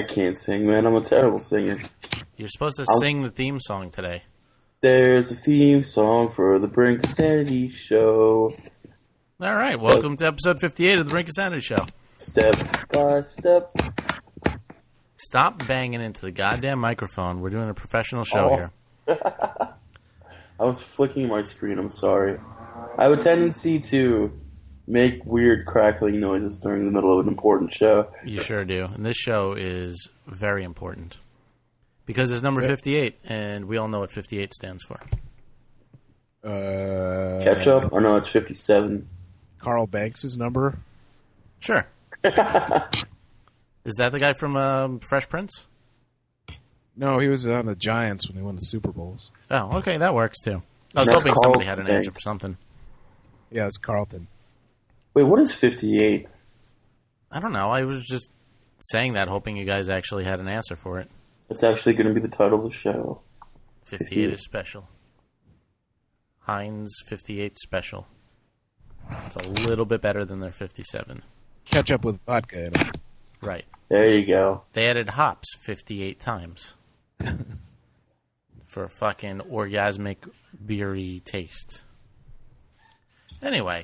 I can't sing, man. I'm a terrible singer. You're supposed to sing the theme song today. There's a theme song for the Brink and Sanity show. All right, welcome to episode 58 of the Brink and Sanity show. Step by step. Stop banging into the goddamn microphone. We're doing a professional show here. I was flicking my screen. I'm sorry. I have a tendency to make weird crackling noises during the middle of an important show. You sure do. And this show is very important. Because it's number 58, and we all know what 58 stands for. Ketchup? Or no, it's 57. Carl Banks' number? Sure. Is that the guy from Fresh Prince? No, he was on the Giants when they won the Super Bowls. Oh, okay, that works too. I was That's hoping somebody had an Banks. answer for something. Yeah, it's Carlton. Wait, what is 58? I don't know. I was just saying that, hoping you guys actually had an answer for it. It's actually going to be the title of the show. 58 is special. Heinz 58 special. It's a little bit better than their 57. Ketchup with vodka in it. Right. There you go. They added hops 58 times. For a fucking orgasmic, beery taste. Anyway,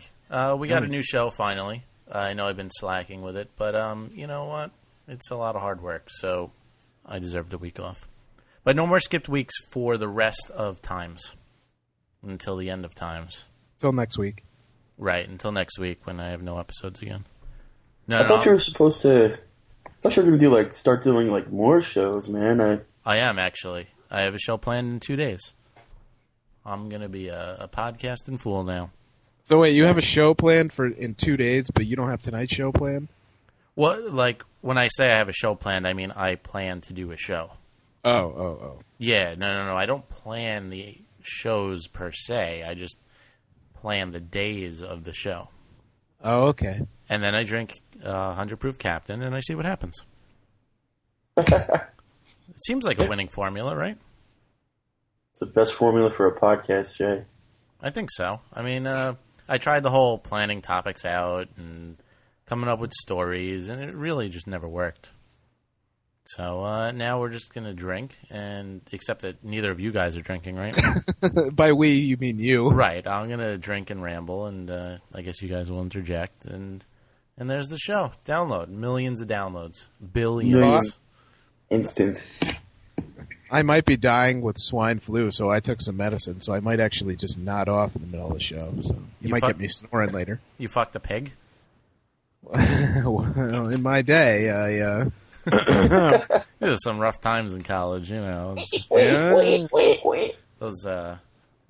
we got a new show finally. I know I've been slacking with it, but you know what? It's a lot of hard work, so I deserved a week off. But no more skipped weeks for the rest of times. Until the end of times. Till next week. Right, until next week when I have no episodes again. No, I thought you were supposed to... I thought you were going to do start doing more shows, man. I am, actually. I have a show planned in 2 days. I'm going to be a podcasting fool now. So wait, you have a show planned in 2 days, but you don't have tonight's show planned? Well, when I say I have a show planned, I mean I plan to do a show. Oh. Yeah, no. I don't plan the shows per se. I just plan the days of the show. Oh, okay. And then I drink 100 Proof Captain, and I see what happens. It seems like a winning formula, right? It's the best formula for a podcast, Jay. I think so. I mean, I tried the whole planning topics out and coming up with stories, and it really just never worked. So now we're just going to drink, and except that neither of you guys are drinking, right? By we, you mean you. Right. I'm going to drink and ramble, and I guess you guys will interject. And there's the show. Download. Millions of downloads. Billions. Instant. I might be dying with swine flu, so I took some medicine, so I might actually just nod off in the middle of the show. So you might get me snoring later. You fucked a pig? Well, in my day, It was some rough times in college, you know. Wait. Those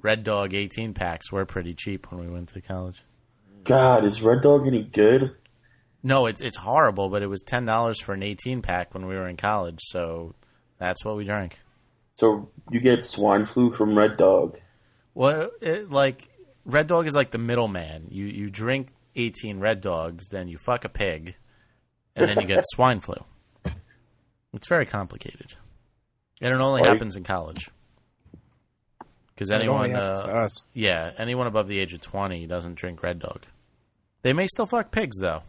Red Dog 18 packs were pretty cheap when we went to college. God, is Red Dog any good? No, it's horrible, but it was $10 for an 18 pack when we were in college, so that's what we drank. So you get swine flu from Red Dog. Well, Red Dog is like the middleman. You drink 18 Red Dogs, then you fuck a pig, and then you get swine flu. It's very complicated. And it only happens in college. Because anyone above the age of 20 doesn't drink Red Dog. They may still fuck pigs, though.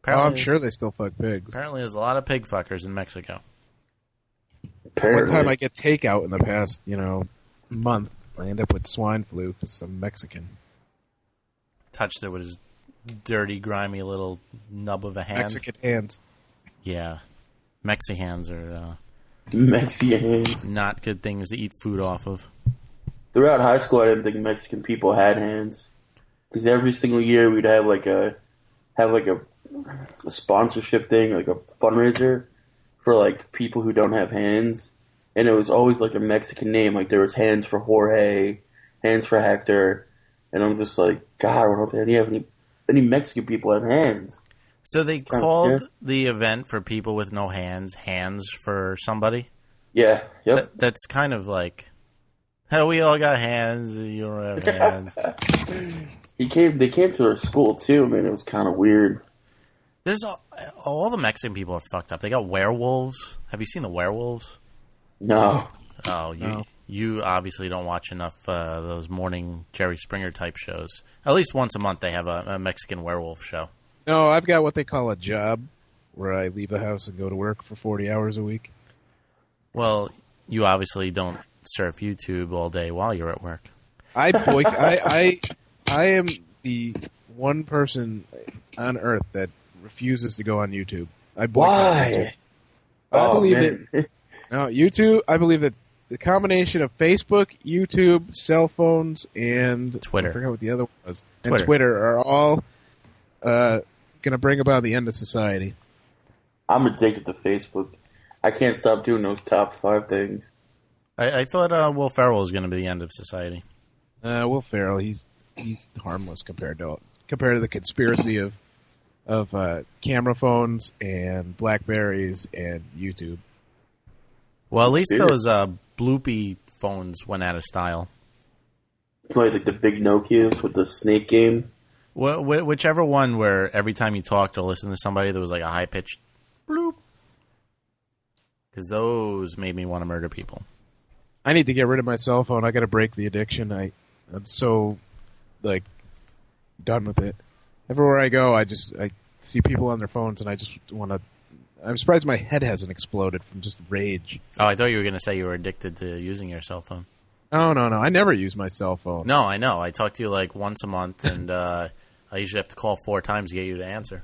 I'm sure they still fuck pigs. Apparently there's a lot of pig fuckers in Mexico. One time I get takeout in the past, month, I end up with swine flu because I'm Mexican. Touched it with his dirty, grimy little nub of a hand. Mexican hands. Yeah. Mexi hands are not good things to eat food off of. Throughout high school, I didn't think Mexican people had hands. Because every single year we'd have a sponsorship thing, like a fundraiser for people who don't have hands. And it was always a Mexican name. Like there was hands for Jorge, hands for Hector. And I'm just like, God, why don't they have any Mexican people have hands? So they called the event for people with no hands for somebody? Yeah. Yep. That's kind of like, hey, we all got hands, you don't have hands. They came to our school too, man. It was kind of weird. There's all the Mexican people are fucked up. They got werewolves. Have you seen the werewolves? No. Oh, you obviously don't watch enough those morning Jerry Springer type shows. At least once a month they have a Mexican werewolf show. No, I've got what they call a job, where I leave the house and go to work for 40 hours a week. Well, you obviously don't surf YouTube all day while you're at work. I am the one person on Earth that refuses to go on YouTube. I boycott YouTube. I believe that. No, YouTube. I believe that the combination of Facebook, YouTube, cell phones, and Twitter. I forgot what the other one was. And Twitter are all going to bring about the end of society. I'm addicted to Facebook. I can't stop doing those top 5 things. I thought Will Ferrell was going to be the end of society. Will Ferrell, he's harmless compared to the conspiracy of camera phones and Blackberries and YouTube. Well, at least those bloopy phones went out of style. Like the big Nokias with the snake game. Well, whichever one where every time you talked or listened to somebody, there was like a high-pitched bloop. Because those made me want to murder people. I need to get rid of my cell phone. I got to break the addiction. I'm so, done with it. Everywhere I go, I see people on their phones, and I just want to... I'm surprised my head hasn't exploded from just rage. Oh, I thought you were going to say you were addicted to using your cell phone. No. I never use my cell phone. No, I know. I talk to you like once a month, and I usually have to call 4 times to get you to answer.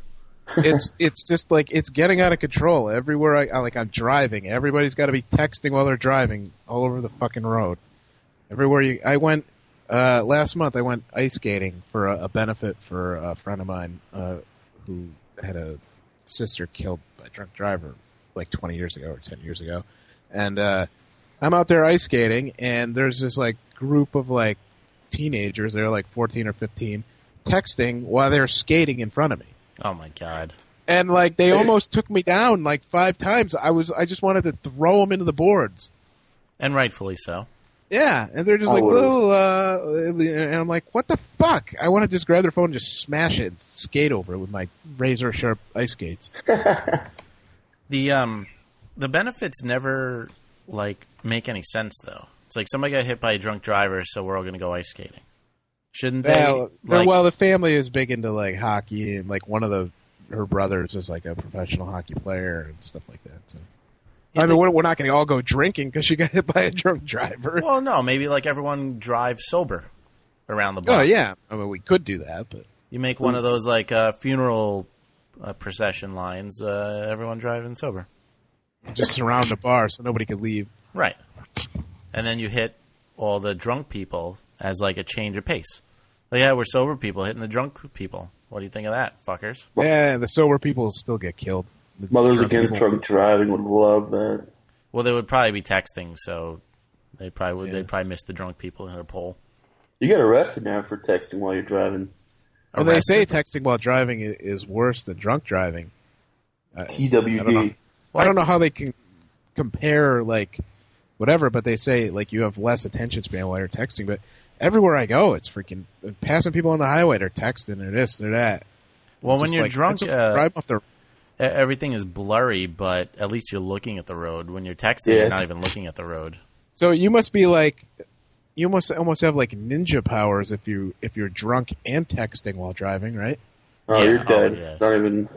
It's just like it's getting out of control. Everywhere I'm driving, everybody's got to be texting while they're driving all over the fucking road. Everywhere I went last month, I went ice skating for a benefit for a friend of mine who had a sister killed by a drunk driver like 20 years ago or 10 years ago, and I'm out there ice skating, and there's this group of teenagers. They're 14 or 15, texting while they're skating in front of me. Oh my god! And they almost took me down 5 times. I just wanted to throw them into the boards, and rightfully so. Yeah, and they're just and I'm like, what the fuck? I want to just grab their phone and just smash it and skate over it with my razor sharp ice skates. The benefits never make any sense though. It's like somebody got hit by a drunk driver, so we're all going to go ice skating. Shouldn't they? Well, the family is big into hockey, and one of her brothers is a professional hockey player and stuff like that. So. We're not going to all go drinking because she got hit by a drunk driver. Well, no, maybe everyone drive sober around the block. Oh yeah, we could do that, but you make one of those funeral procession lines. Everyone driving sober. Just surround a bar so nobody could leave. Right, and then you hit all the drunk people as a change of pace. Yeah, we're sober people hitting the drunk people. What do you think of that, fuckers? Yeah, the sober people still get killed. The Mothers Against Drunk Driving would love that. Well, they would probably be texting, so they'd probably miss the drunk people in a poll. You get arrested now for texting while you're driving. Well, they say texting while driving is worse than drunk driving. TWD. I don't know how they can compare whatever, but they say you have less attention span while you're texting. But everywhere I go, it's freaking passing people on the highway. They're texting or this or that. Well, when you're drunk, drive off the. Everything is blurry, but at least you're looking at the road. When you're texting, you're not even looking at the road. So you must be you must almost have ninja powers if you're drunk and texting while driving, right? Oh, you're dead. Yeah. Not even.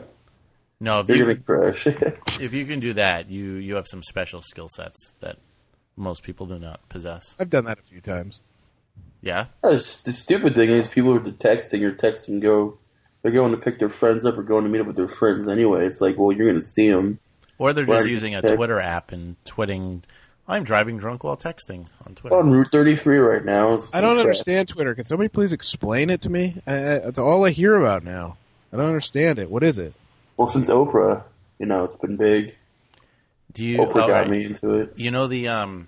No, you're gonna crash. If you can do that, you have some special skill sets that most people do not possess. I've done that a few times. Yeah. The stupid thing is people are texting go. They're going to pick their friends up or going to meet up with their friends anyway. It's you're going to see them. Or they're just using a Twitter app and twitting, I'm driving drunk while texting on Twitter. On Route 33 right now. I don't understand Twitter. Can somebody please explain it to me? That's all I hear about now. I don't understand it. What is it? Well, since Oprah, it's been big. Oprah got me into it. You know the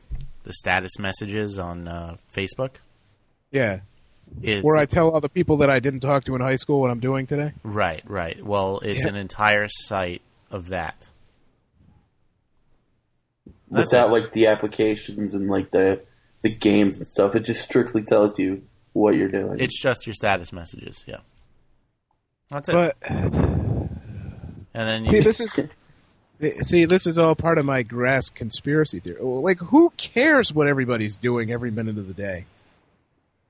status messages on Facebook? Yeah. Where I tell other people that I didn't talk to in high school what I'm doing today? Right. Well, it's an entire site of that. Without the applications and the games and stuff. It just strictly tells you what you're doing. It's just your status messages, yeah. That's it. But and then this is all part of my grass conspiracy theory. Who cares what everybody's doing every minute of the day?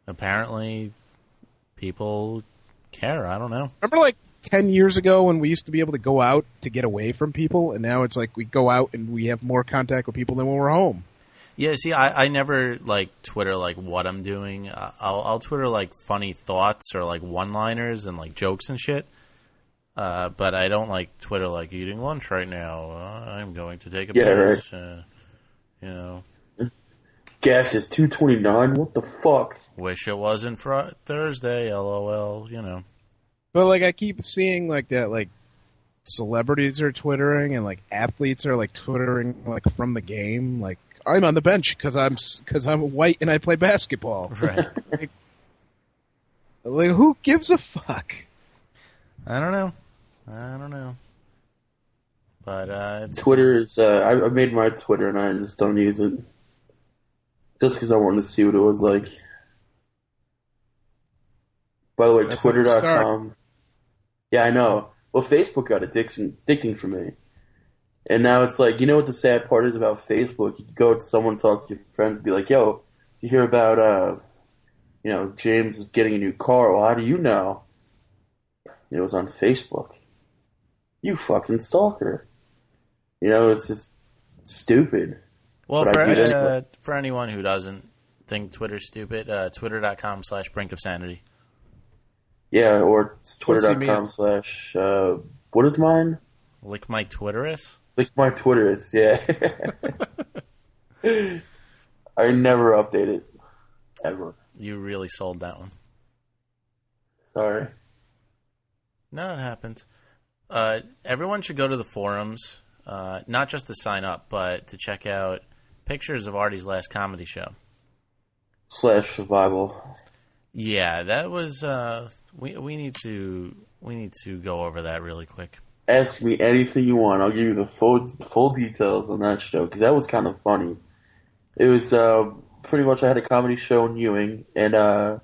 Apparently, people care. I don't know. Remember, 10 years ago when we used to be able to go out to get away from people, and now it's like we go out and we have more contact with people than when we're home. Yeah, see, I never like Twitter like what I'm doing. I'll Twitter like funny thoughts or like one-liners and like jokes and shit. But I don't like Twitter like eating lunch right now. I'm going to take a piss. Right. You know, gas is $2.29. What the fuck? wish it wasn't Thursday. LOL. You know. But like I keep seeing like that, like celebrities are twittering and like athletes are like twittering like from the game. Like I'm on the bench because I'm white and I play basketball. Right. like who gives a fuck? I don't know. But Twitter is. I made my Twitter and I just don't use it. Just because I wanted to see what it was like. By the way, That's Twitter.com. Yeah, I know. Well, Facebook got addicting for me. And now it's like, you know what the sad part is about Facebook? You go to someone, talk to your friends, and be like, yo, you hear about, James is getting a new car. Well, how do you know? It was on Facebook. You fucking stalker. It's just stupid. Well, for anyone who doesn't think Twitter's stupid, twitter.com/Brink of Sanity. Yeah, or twitter.com/ what is mine? Lick my Twitterus? Lick my Twitterus, yeah. I never update it. Ever. You really sold that one. Sorry. No, it happened. Everyone should go to the forums, not just to sign up, but to check out pictures of Arty's last comedy show. /survival. Yeah, that was. We need to go over that really quick. Ask me anything you want. I'll give you the full details on that show because that was kind of funny. It was pretty much I had a comedy show in Ewing, and I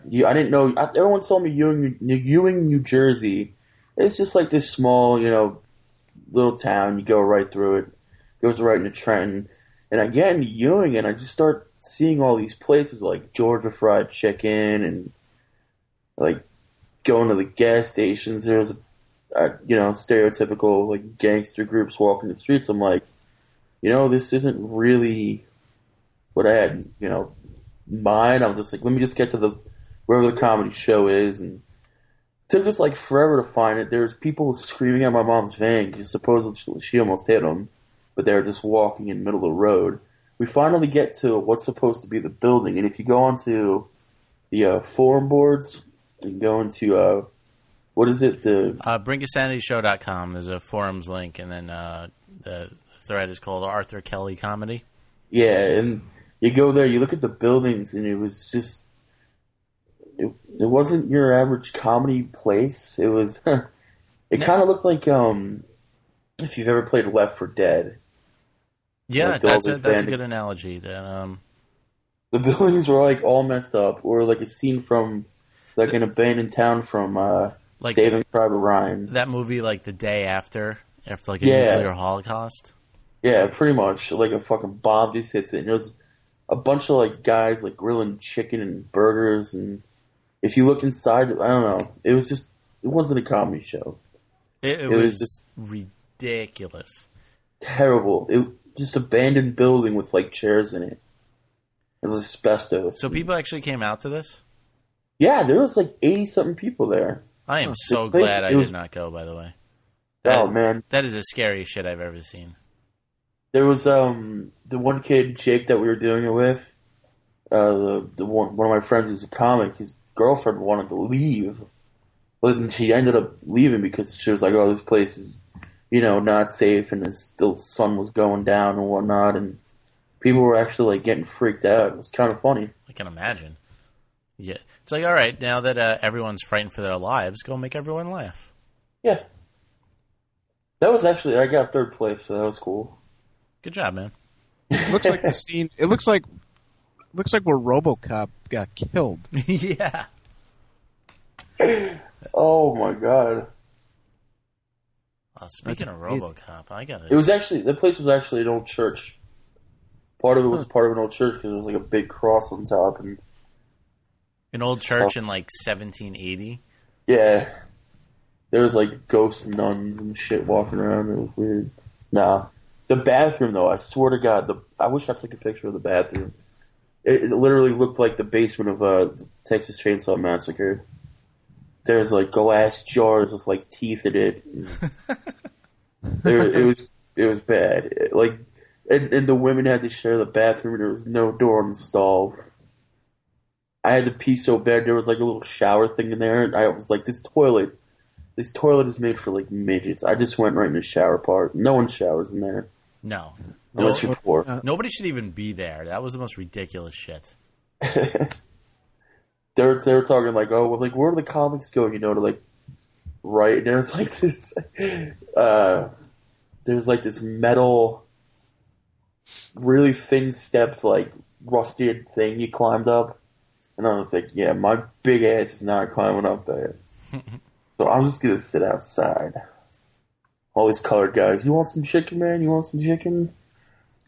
didn't know. Everyone told me Ewing, New Jersey. It's just like this small, little town. You go right through it. Goes right into Trenton, and I get into Ewing, and I just start seeing all these places like Georgia Fried Chicken, and like going to the gas stations. There's stereotypical like gangster groups walking the streets. I'm like, this isn't really what I had, mind. I'm just like, let me just get to wherever the comedy show is, and it took us like forever to find it. There's people screaming at my mom's van because supposedly she almost hit them, but they were just walking in the middle of the road. We finally get to what's supposed to be the building, and if you go onto the forum boards and go into what is it, the brinkofsanityshow.com. There's a forums link, and then the thread is called Arthur Kelly Comedy. Yeah, and you go there, you look at the buildings, and it was just it wasn't your average comedy place. It was it kind of looked like if you've ever played Left 4 Dead. Yeah, like that's a good analogy. That the buildings were like all messed up, or like a scene from like an abandoned town from like Saving Private Ryan. That movie, like the day after like a nuclear holocaust. Yeah, pretty much. Like a fucking bomb just hits it, and there's a bunch of like guys like grilling chicken and burgers, and if you look inside, I don't know. It wasn't a comedy show. It was just ridiculous. Terrible. It just abandoned building with like chairs in it. It was asbestos. So people actually came out to this? Yeah, there was like 80-something people there. I am so glad I did not go, by the way. Man. That is the scariest shit I've ever seen. There was the one kid, Jake, that we were doing it with. The one of my friends is a comic. His girlfriend wanted to leave. But then she ended up leaving because she was like, oh, this place is, not safe, and the sun was going down and whatnot, and people were actually like getting freaked out. It was kind of funny. I can imagine. Yeah, it's like, all right, now that everyone's frightened for their lives, go make everyone laugh. Yeah, that was actually I got third place, so that was cool. Good job, man. It looks like the scene. It looks like where RoboCop got killed. Yeah. Oh my god. Speaking of RoboCop, I got it. It was actually the place was actually an old church. Part of it was part of an old church because there was like a big cross on top and an old church in like 1780. Yeah. There was like ghost nuns and shit walking around. It was weird. Nah. The bathroom though, I swear to God, I wish I took a picture of the bathroom. It literally looked like the basement of the Texas Chainsaw Massacre. There's like glass jars with like teeth in it. It was bad. Like, and the women had to share the bathroom. And there was no door on the stall. I had to pee so bad. There was like a little shower thing in there, and I was like, this toilet is made for like midgets. I just went right in the shower part. No one showers in there No. unless you're poor. Nobody should even be there. That was the most ridiculous shit. They were talking like, oh, well, like where do the comics go? You know, to like right. And there's like this, there's like this metal, really thin stepped like rusted thing you climbed up, and I was like, yeah, my big ass is not climbing up there. So I'm just gonna sit outside. All these colored guys, you want some chicken, man? You want some chicken?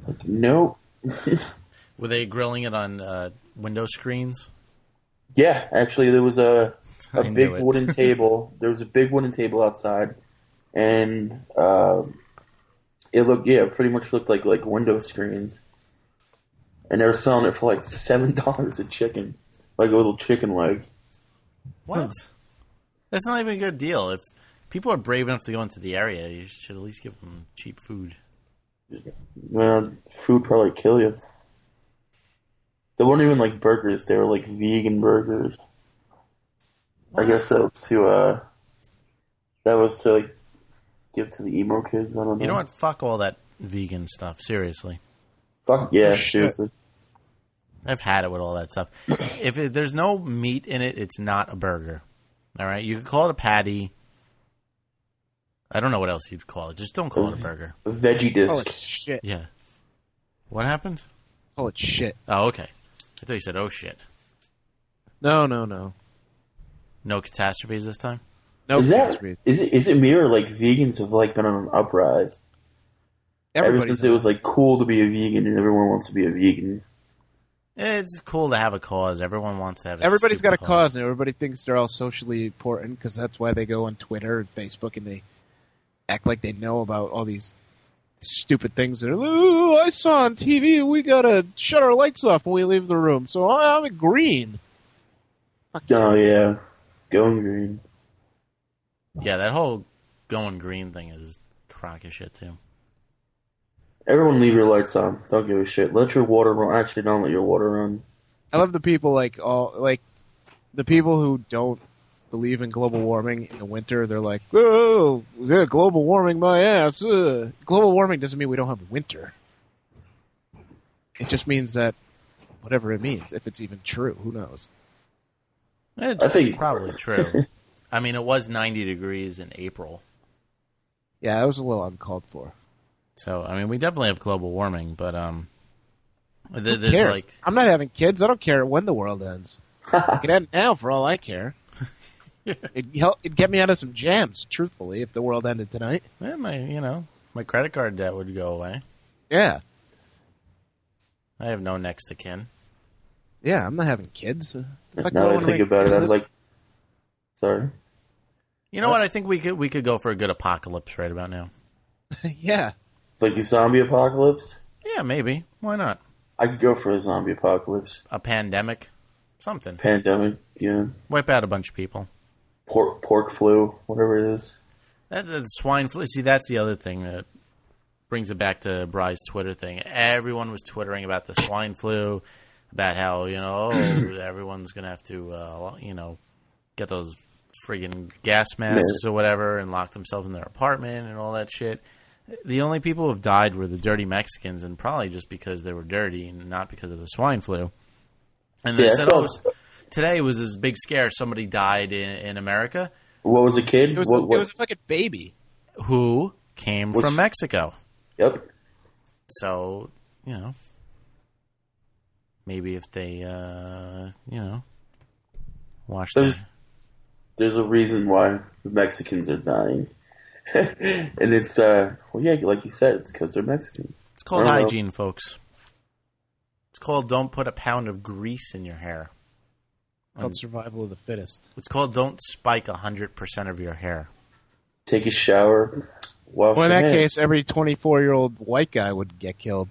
Like, nope. Were they grilling it on window screens? Yeah, actually, there was a I big knew it. wooden table. There was a big wooden table outside, and it pretty much looked like window screens. And they were selling it for like $7 a chicken, like a little chicken leg. What? That's not even a good deal. If people are brave enough to go into the area, you should at least give them cheap food. Man, food probably kill you. They weren't even like burgers; they were like vegan burgers. What? I guess that was to like give to the emo kids. I don't know. You know what? Fuck all that vegan stuff. Seriously. Fuck yeah, Shit. seriously. I've had it with all that stuff. If there's no meat in it, it's not a burger. All right? You could call it a patty. I don't know what else you'd call it. Just don't call it a burger. A veggie Call it disc. shit. Yeah. What happened? Call it shit. Oh, okay. I thought you said, oh, shit. No. No catastrophes this time? No Is that catastrophes. is it me or like vegans have like been on an uprise ever Everybody's since it was like cool to be a vegan and everyone wants to be a vegan. It's cool to have a cause. Everyone wants to have a Everybody's got a stupid cause, and everybody thinks they're all socially important because that's why they go on Twitter and Facebook and they act like they know about all these stupid things. That are, oh, I saw on TV we gotta shut our lights off when we leave the room, so I'm green. Fuck you. Oh yeah, going green. Yeah, that whole going green thing is crock of shit, too. Everyone leave your lights on. Don't give a shit. Let your water run. Actually, don't let your water run. I love the people the people who don't believe in global warming in the winter. They're like, oh, yeah, global warming, my ass. Global warming doesn't mean we don't have winter. It just means that whatever it means, if it's even true, who knows? It's I think- probably true. I mean, it was 90 degrees in April. Yeah, that was a little uncalled for. So, I mean, we definitely have global warming, but Who there's cares? like, I'm not having kids. I don't care when the world ends. It could end now for all I care. It'd get me out of some jams, truthfully, if the world ended tonight. my credit card debt would go away. Yeah. I have no next of kin. Yeah, I'm not having kids. The fuck do Now that I wanna think make about it, kids I'm this- like, sorry. You know what? I think we could go for a good apocalypse right about now. Yeah. Like a zombie apocalypse. Yeah, maybe. Why not? I could go for a zombie apocalypse. A pandemic, something. Pandemic, yeah. Wipe out a bunch of people. Pork flu, whatever it is. That's swine flu. See, that's the other thing that brings it back to Bri's Twitter thing. Everyone was twittering about the swine flu, about how, everyone's going to have to, get those friggin' gas masks or whatever and lock themselves in their apartment and all that shit. The only people who have died were the dirty Mexicans, and probably just because they were dirty and not because of the swine flu. And they said, today was this big scare. Somebody died in America. What was a kid? It was, What? it was a fucking baby. Who came from Mexico. Yep. So, maybe if they, watch that. There's a reason why the Mexicans are dying. And it's, like you said, it's because they're Mexican. It's called I don't know. hygiene, folks. It's called don't put a pound of grease in your hair. called survival of the fittest. It's called don't spike 100% of your hair. Take a shower. Wash Well, in your that hands. case, every 24-year-old white guy would get killed.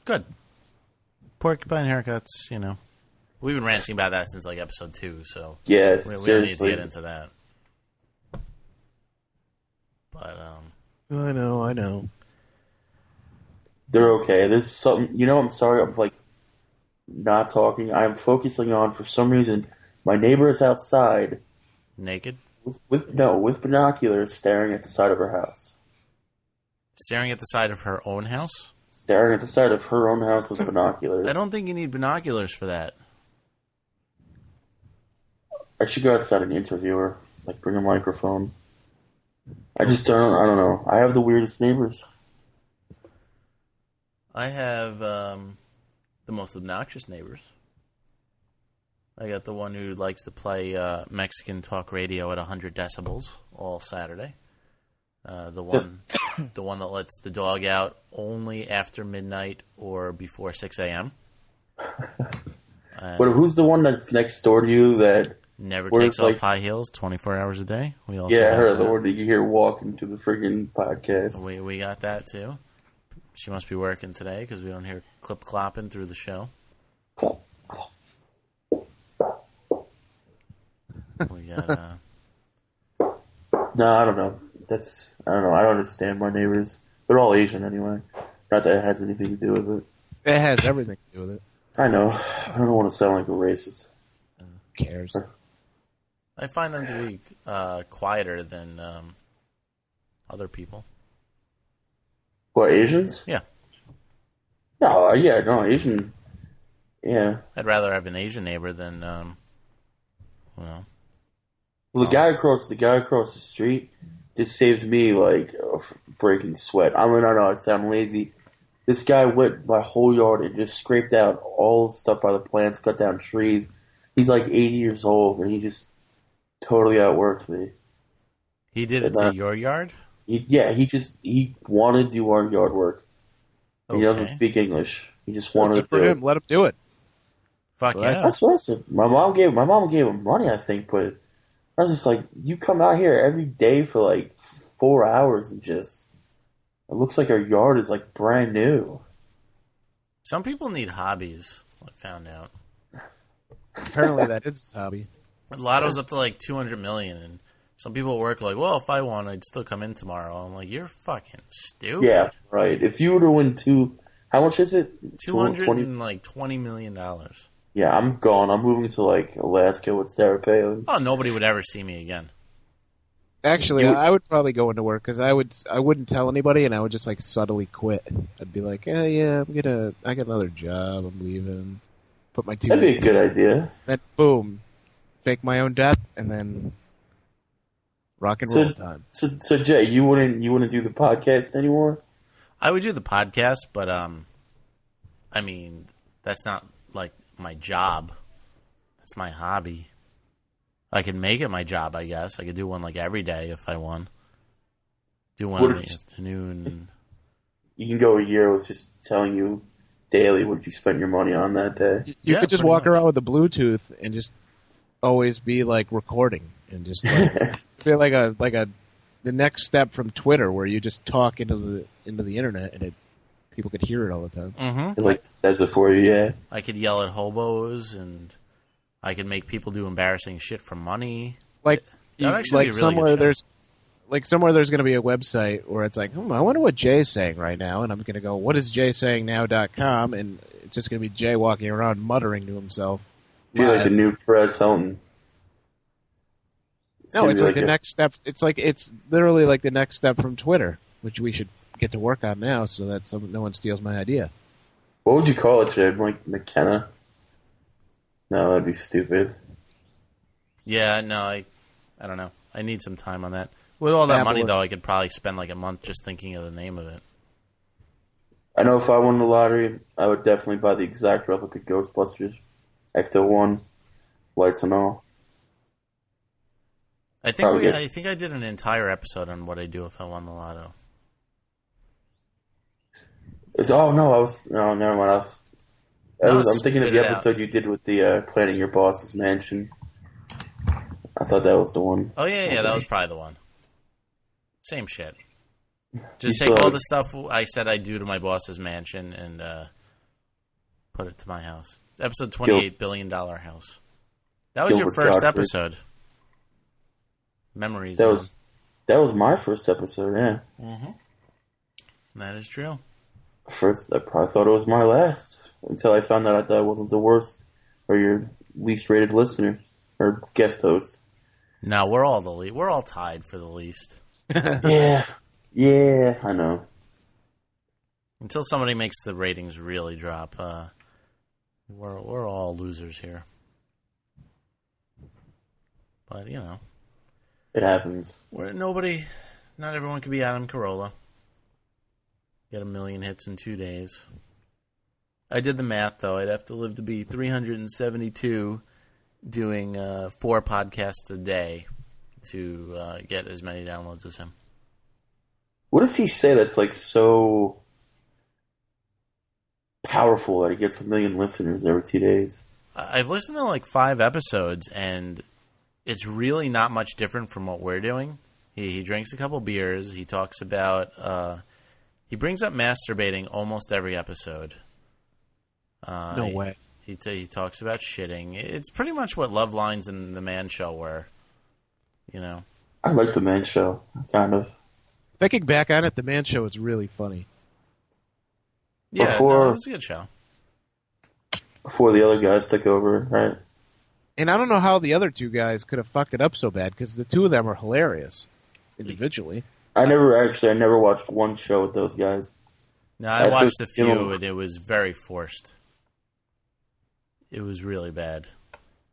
Good. Porcupine haircuts, you know. We've been ranting about that since like episode 2, so Yeah, we don't need to seriously. get into that. But I know. They're okay. There's something, I'm sorry, I'm like not talking. I'm focusing on, for some reason, my neighbor is outside naked, with binoculars staring at the side of her house. staring at the side of her own house. Staring at the side of her own house with binoculars. I don't think you need binoculars for that. I should go outside and interview her. Like, bring a microphone. I don't know. I have the weirdest neighbors. I have the most obnoxious neighbors. I got the one who likes to play Mexican talk radio at 100 decibels all Saturday. The one that lets the dog out only after midnight or before 6 a.m. But who's the one that's next door to you that Never Where takes it's off like- high heels 24 hours a day? We also Yeah, got her, that. the one that you hear walking to the friggin' podcast. We got that too. She must be working today because we don't hear clip clopping through the show. We got No, I don't know. I don't know. I don't understand my neighbors. They're all Asian anyway. Not that it has anything to do with it. It has everything to do with it. I know. I don't want to sound like a racist. Who cares? I find them to be quieter than other people. What, Asians? Yeah. No, Asian. Yeah. I'd rather have an Asian neighbor than well, Well, the guy across the street just saved me like breaking sweat. I know I sound lazy. This guy went my whole yard and just scraped out all the stuff by the plants, cut down trees. He's like 80 years old, and he just totally outworked me. he did it to your yard. He wanted to do our yard work. He doesn't Okay. speak English. He just wanted Good to for do him. it. Let him do it. Fuck Well, yeah! That's what I said. My mom gave him money, I think, but I was just like, you come out here every day for like 4 hours and just, it looks like our yard is like brand new. Some people need hobbies. I found out. Apparently, that is his hobby. Lotto's up to like 200 million, and some people at work are like, well, if I won, I'd still come in tomorrow. I'm like, you're fucking stupid. Yeah, right. If you were to win how much is it? $220 million. Yeah, I'm gone. I'm moving to like Alaska with Sarah Palin. Oh, nobody would ever see me again. Actually, You- I would probably go into work because I wouldn't tell anybody, and I would just like subtly quit. I'd be like, yeah, I got another job. I'm leaving. Put my 2 That'd be a weeks. good idea. Then boom, fake my own death, and then rock and roll time. So Jay, you wouldn't do the podcast anymore? I would do the podcast, but I mean, that's not like my job. That's my hobby. I could make it my job, I guess. I could do one like every day if I won. Do one What in the if- afternoon. You can go a year with just telling you daily what you spent your money on that day. You Yeah, could just pretty walk much. around with a Bluetooth and just always be like recording and just like, feel like the next step from Twitter where you just talk into the internet and people could hear it all the time. Mm-hmm. It like says it for you, yeah. I could yell at hobos, and I could make people do embarrassing shit for money. Like That'd actually be a really somewhere good show. there's going to be a website where it's like, I wonder what Jay's saying right now, and I'm going to go, what is jaysayingnow.com, and it's just going to be Jay walking around muttering to himself. Be like the new Perez Hilton. No, it's gonna like be the next step. It's literally like the next step from Twitter, which we should get to work on now, so that no one steals my idea. What would you call it, Jay? Like McKenna? No, that'd be stupid. Yeah, no, I don't know. I need some time on that. With all that money, Apple- though, I could probably spend like a month just thinking of the name of it. I know if I won the lottery, I would definitely buy the exact replica Ghostbusters Ecto 1, lights and all. I think Probably good. I think I did an entire episode on what I do if I won the lotto. No, never mind. I'm thinking of spit the it out. episode you did with the planning your boss's mansion. I thought that was the one. Oh, yeah, that was probably the one. Same shit. Just You take saw all it. the stuff I said I'd do to my boss's mansion and put it to my house. Episode 28, $billion house. That was your Gilbert first Gottfried. episode. Memories. That was my first episode, yeah. Mm-hmm. That is true. First, I probably thought it was my last until I found out I wasn't the worst or your least rated listener or guest host. No, we're all we're all tied for the least. Yeah, I know. Until somebody makes the ratings really drop, we're all losers here. But It happens. Not everyone can be Adam Carolla. Get 1 million hits in 2 days. I did the math, though. I'd have to live to be 372 doing 4 podcasts a day to get as many downloads as him. What does he say that's like so powerful that he gets 1 million listeners every 2 days? I've listened to like 5 episodes, and it's really not much different from what we're doing. He drinks a couple beers. He talks about... he brings up masturbating almost every episode. No way. He talks about shitting. It's pretty much what Love Lines and The Man Show were. I like the Man Show, kind of. Thinking back on it, the Man Show is really funny. Yeah, it was a good show. Before the other guys took over, right? And I don't know how the other 2 guys could have fucked it up so bad, because the 2 of them are hilarious individually. I never watched one show with those guys. No, I watched a few, and it was very forced. It was really bad.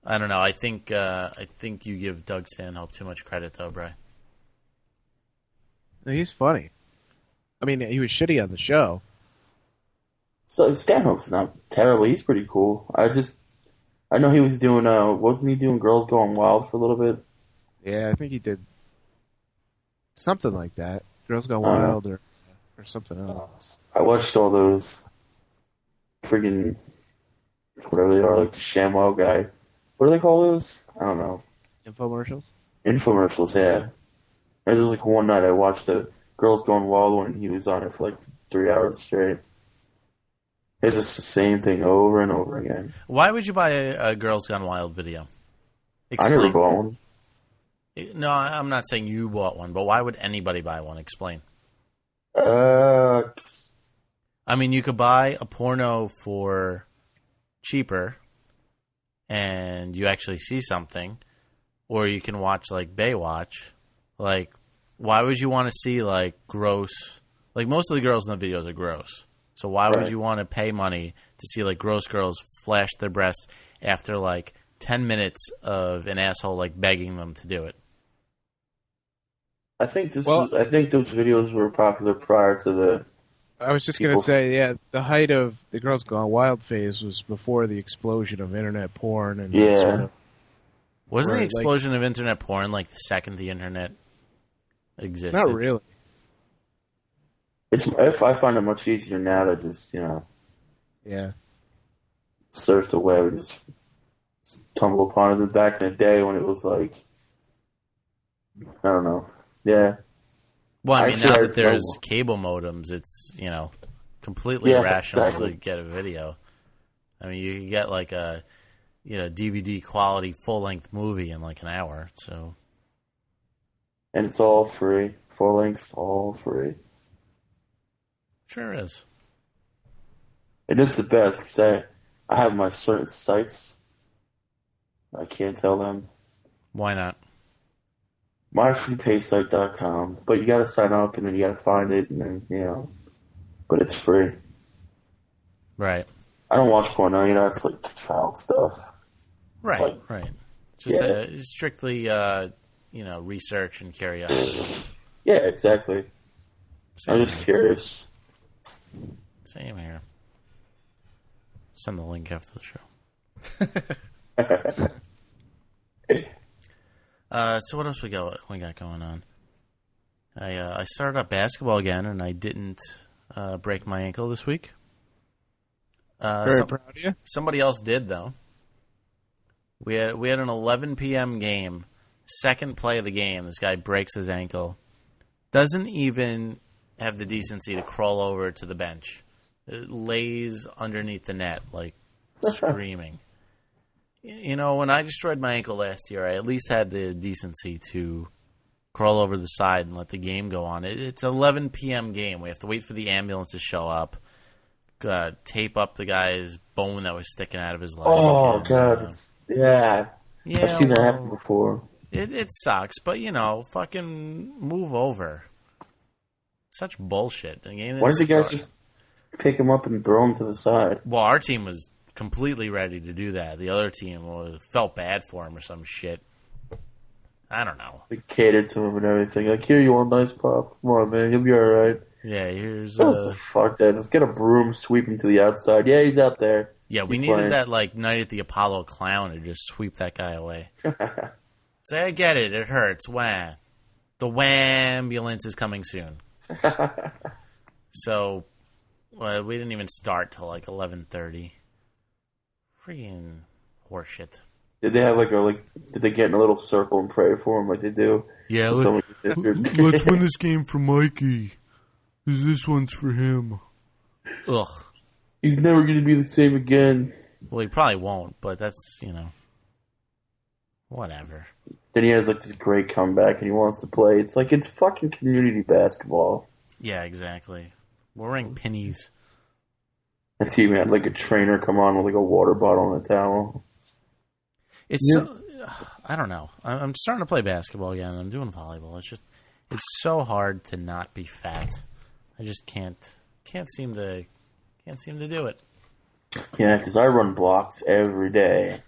I don't know. I think you give Doug Stanhope too much credit, though, Bri. No, he's funny. I mean, he was shitty on the show. So Stanhope's not terrible. He's pretty cool. I know he was doing. Wasn't he doing Girls Going Wild for a little bit? Yeah, I think he did something like that. Girls Go Wild or something else. I watched all those friggin' whatever they are, like the ShamWow guy. What do they call those? I don't know. Infomercials? Infomercials, yeah. There was like one night I watched the Girls Going Wild one and he was on it for like 3 hours straight. It's just the same thing over and over again. Why would you buy a Girls Gone Wild video? Explain. I never bought one. No, I'm not saying you bought one, but why would anybody buy one? Explain. I mean, you could buy a porno for cheaper and you actually see something, or you can watch like Baywatch. Like, why would you want to see like gross? Like, most of the girls in the videos are gross. So why would you want to pay money to see like gross girls flash their breasts after like 10 minutes of an asshole like begging them to do it? I think those videos were popular prior to the. I was just going to say, yeah, the height of the Girls Gone Wild phase was before the explosion of internet porn and sort of. Wasn't the explosion of internet porn like the second the internet existed? Not really. I find it much easier now to just surf the web and just tumble upon it. Than back in the day when it was like, I don't know, yeah. Well, I mean, now that there's cable modems, it's completely irrational to get a video. I mean, you can get like a DVD quality full length movie in like an hour. So, and it's all free, full length, all free. Sure is. It is the best because I have my certain sites. I can't tell them. Why not? myfreepaysite.com, but you got to sign up and then you got to find it and then but it's free. Right. I don't watch porn now. It's like child stuff. Right. Right. Just strictly research and curiosity. Yeah, exactly. I'm just curious. Same here. Send the link after the show. So what else we got going on? I started up basketball again, and I didn't break my ankle this week. Very proud of you. Somebody else did, though. We had an 11 p.m. game Second play of the game, this guy breaks his ankle. Doesn't even have the decency to crawl over to the bench. It lays underneath the net, like, screaming. You know, when I destroyed my ankle last year, I at least had the decency to crawl over the side and let the game go on. It's an 11 p.m. game. We have to wait for the ambulance to show up, tape up the guy's bone that was sticking out of his leg. Oh, God. Yeah. I've seen that happen before. It sucks, but, you know, fucking move over. Such bullshit. Why did the guys just pick him up and throw him to the side? Well, our team was completely ready to do that. The other team felt bad for him or some shit. I don't know. They catered to him and everything. Like, here, you want a nice pop? Come on, man. You'll be alright. Yeah, here's... fuck that. Let's get a broom, sweep him to the outside. Yeah, he's out there. Yeah, we needed that, like, Night at the Apollo clown to just sweep that guy away. Say, I get it. It hurts. Wah. The ambulance is coming soon. So, we didn't even start till, like, 11:30. Freaking horseshit. Did they have did they get in a little circle and pray for him like they do? Yeah, let's win this game for Mikey. This one's for him. Ugh. He's never going to be the same again. Well, he probably won't, but that's, you know, whatever. Then he has like this great comeback and he wants to play. It's like, it's fucking community basketball. Yeah, exactly. We're wearing pennies. That team had like a trainer come on with like a water bottle and a towel. It's so, I don't know. I'm starting to play basketball again. I'm doing volleyball. It's so hard to not be fat. I just can't seem to do it. Yeah, because I run blocks every day.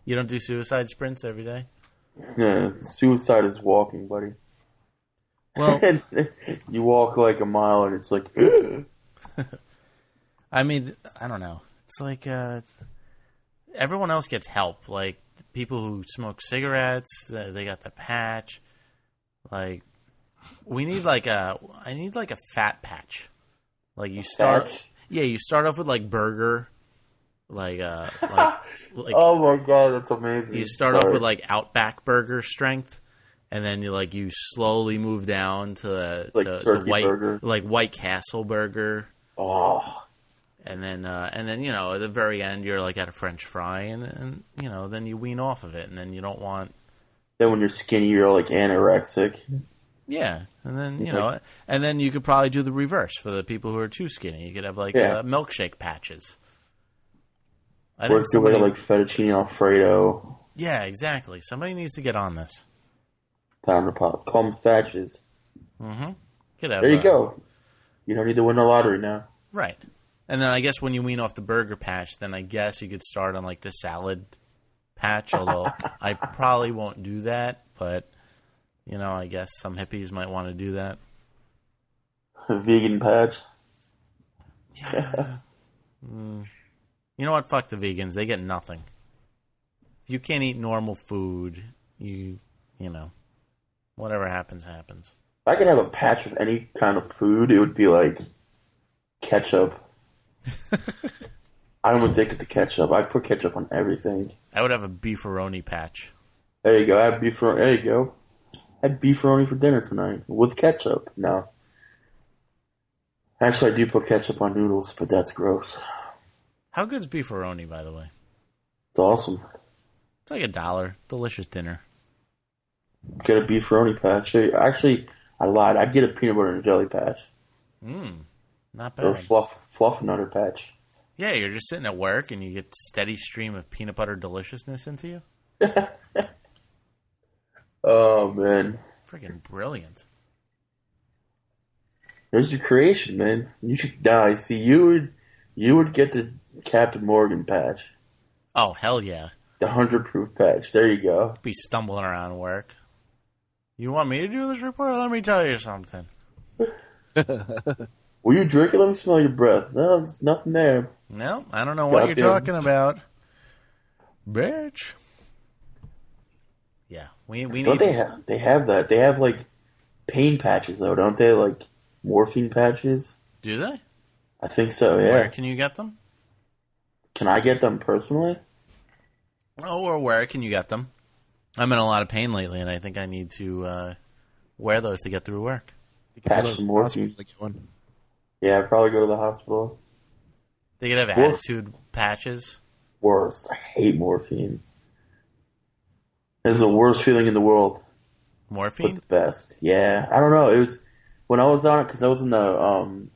You don't do suicide sprints every day? Yeah, suicide is walking, buddy. Well, you walk like a mile and it's like, I mean, I don't know. It's like everyone else gets help. Like people who smoke cigarettes, they got the patch. Like I need like a fat patch. Like you start, you start off with like burger, like oh my god, that's amazing. You start off with like Outback burger strength. And then you slowly move down to White Castle burger. Oh. And then you know at the very end you're like at a French fry and you know then you wean off of it and then you don't want. Then when you're skinny you're like anorexic. Yeah, and then you know and then you could probably do the reverse for the people who are too skinny. You could have milkshake patches. Or like fettuccine Alfredo. Yeah, exactly. Somebody needs to get on this. Pound to pop. Call them Thatches. Mm-hmm. There you go. You don't need to win the lottery now. Right. And then I guess when you wean off the burger patch, then I guess you could start on like the salad patch, although I probably won't do that, but you know, I guess some hippies might want to do that. A vegan patch? Yeah. You know what? Fuck the vegans. They get nothing. If you can't eat normal food, you know. Whatever happens, happens. If I could have a patch of any kind of food, it would be like ketchup. I'm addicted to ketchup. I put ketchup on everything. I would have a beefaroni patch. There you go. I have beefaroni. There you go. I had beefaroni for dinner tonight with ketchup. No. Actually, I do put ketchup on noodles, but that's gross. How good's beefaroni, by the way? It's awesome. It's like $1. Delicious dinner. Get a beefaroni patch. Actually, I lied. I'd get a peanut butter and jelly patch. Not bad. Or a fluff nutter patch. Yeah, you're just sitting at work and you get steady stream of peanut butter deliciousness into you. Oh man, freaking brilliant! There's your creation, man. You should die. See, you would get the Captain Morgan patch. Oh hell yeah! The 100 proof patch. There you go. Be stumbling around work. You want me to do this report? Let me tell you something. Will you drink it? Let me smell your breath. No, there's nothing there. No, I don't know what you're talking about. Bitch. Yeah, we need... Don't they have that? They have, like, pain patches, though, don't they? Like, morphine patches? Do they? I think so, yeah. Where can you get them? Can I get them personally? Oh, or where can you get them? I'm in a lot of pain lately, and I think I need to wear those to get through work. Patch some morphine. Yeah, I'd probably go to the hospital. They could have attitude patches. Worst. I hate morphine. It's the worst feeling in the world. Morphine? But the best. Yeah. I don't know. It was when I was on it because I was in the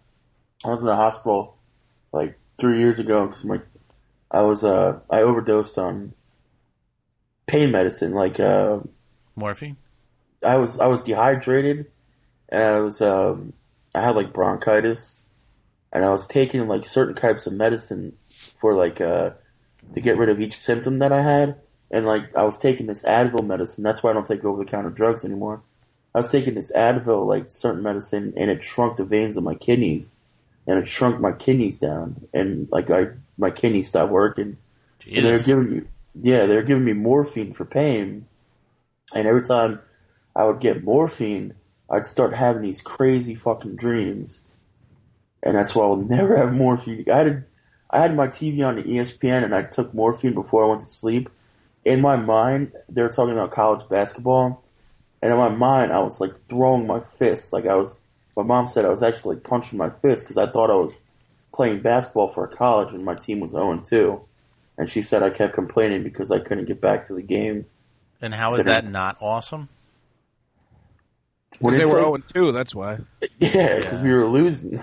hospital like 3 years ago because I overdosed on pain medicine like morphine. I was dehydrated and I had like bronchitis and I was taking like certain types of medicine for like to get rid of each symptom that I had. And, like, I was taking this Advil medicine. That's why I don't take over-the-counter drugs anymore. I was taking this Advil, like, certain medicine, and it shrunk the veins of my kidneys. And it shrunk my kidneys down. And, like, my kidneys stopped working. And they were giving me morphine for pain. And every time I would get morphine, I'd start having these crazy fucking dreams. And that's why I will never have morphine. I had my TV on the ESPN, and I took morphine before I went to sleep. In my mind, they were talking about college basketball, and in my mind, I was like throwing my fists. Like my mom said I was actually like punching my fist because I thought I was playing basketball for a college and my team was 0-2. And she said I kept complaining because I couldn't get back to the game. And how is that not awesome? Because they were 0-2, that's why. Yeah, because we were losing.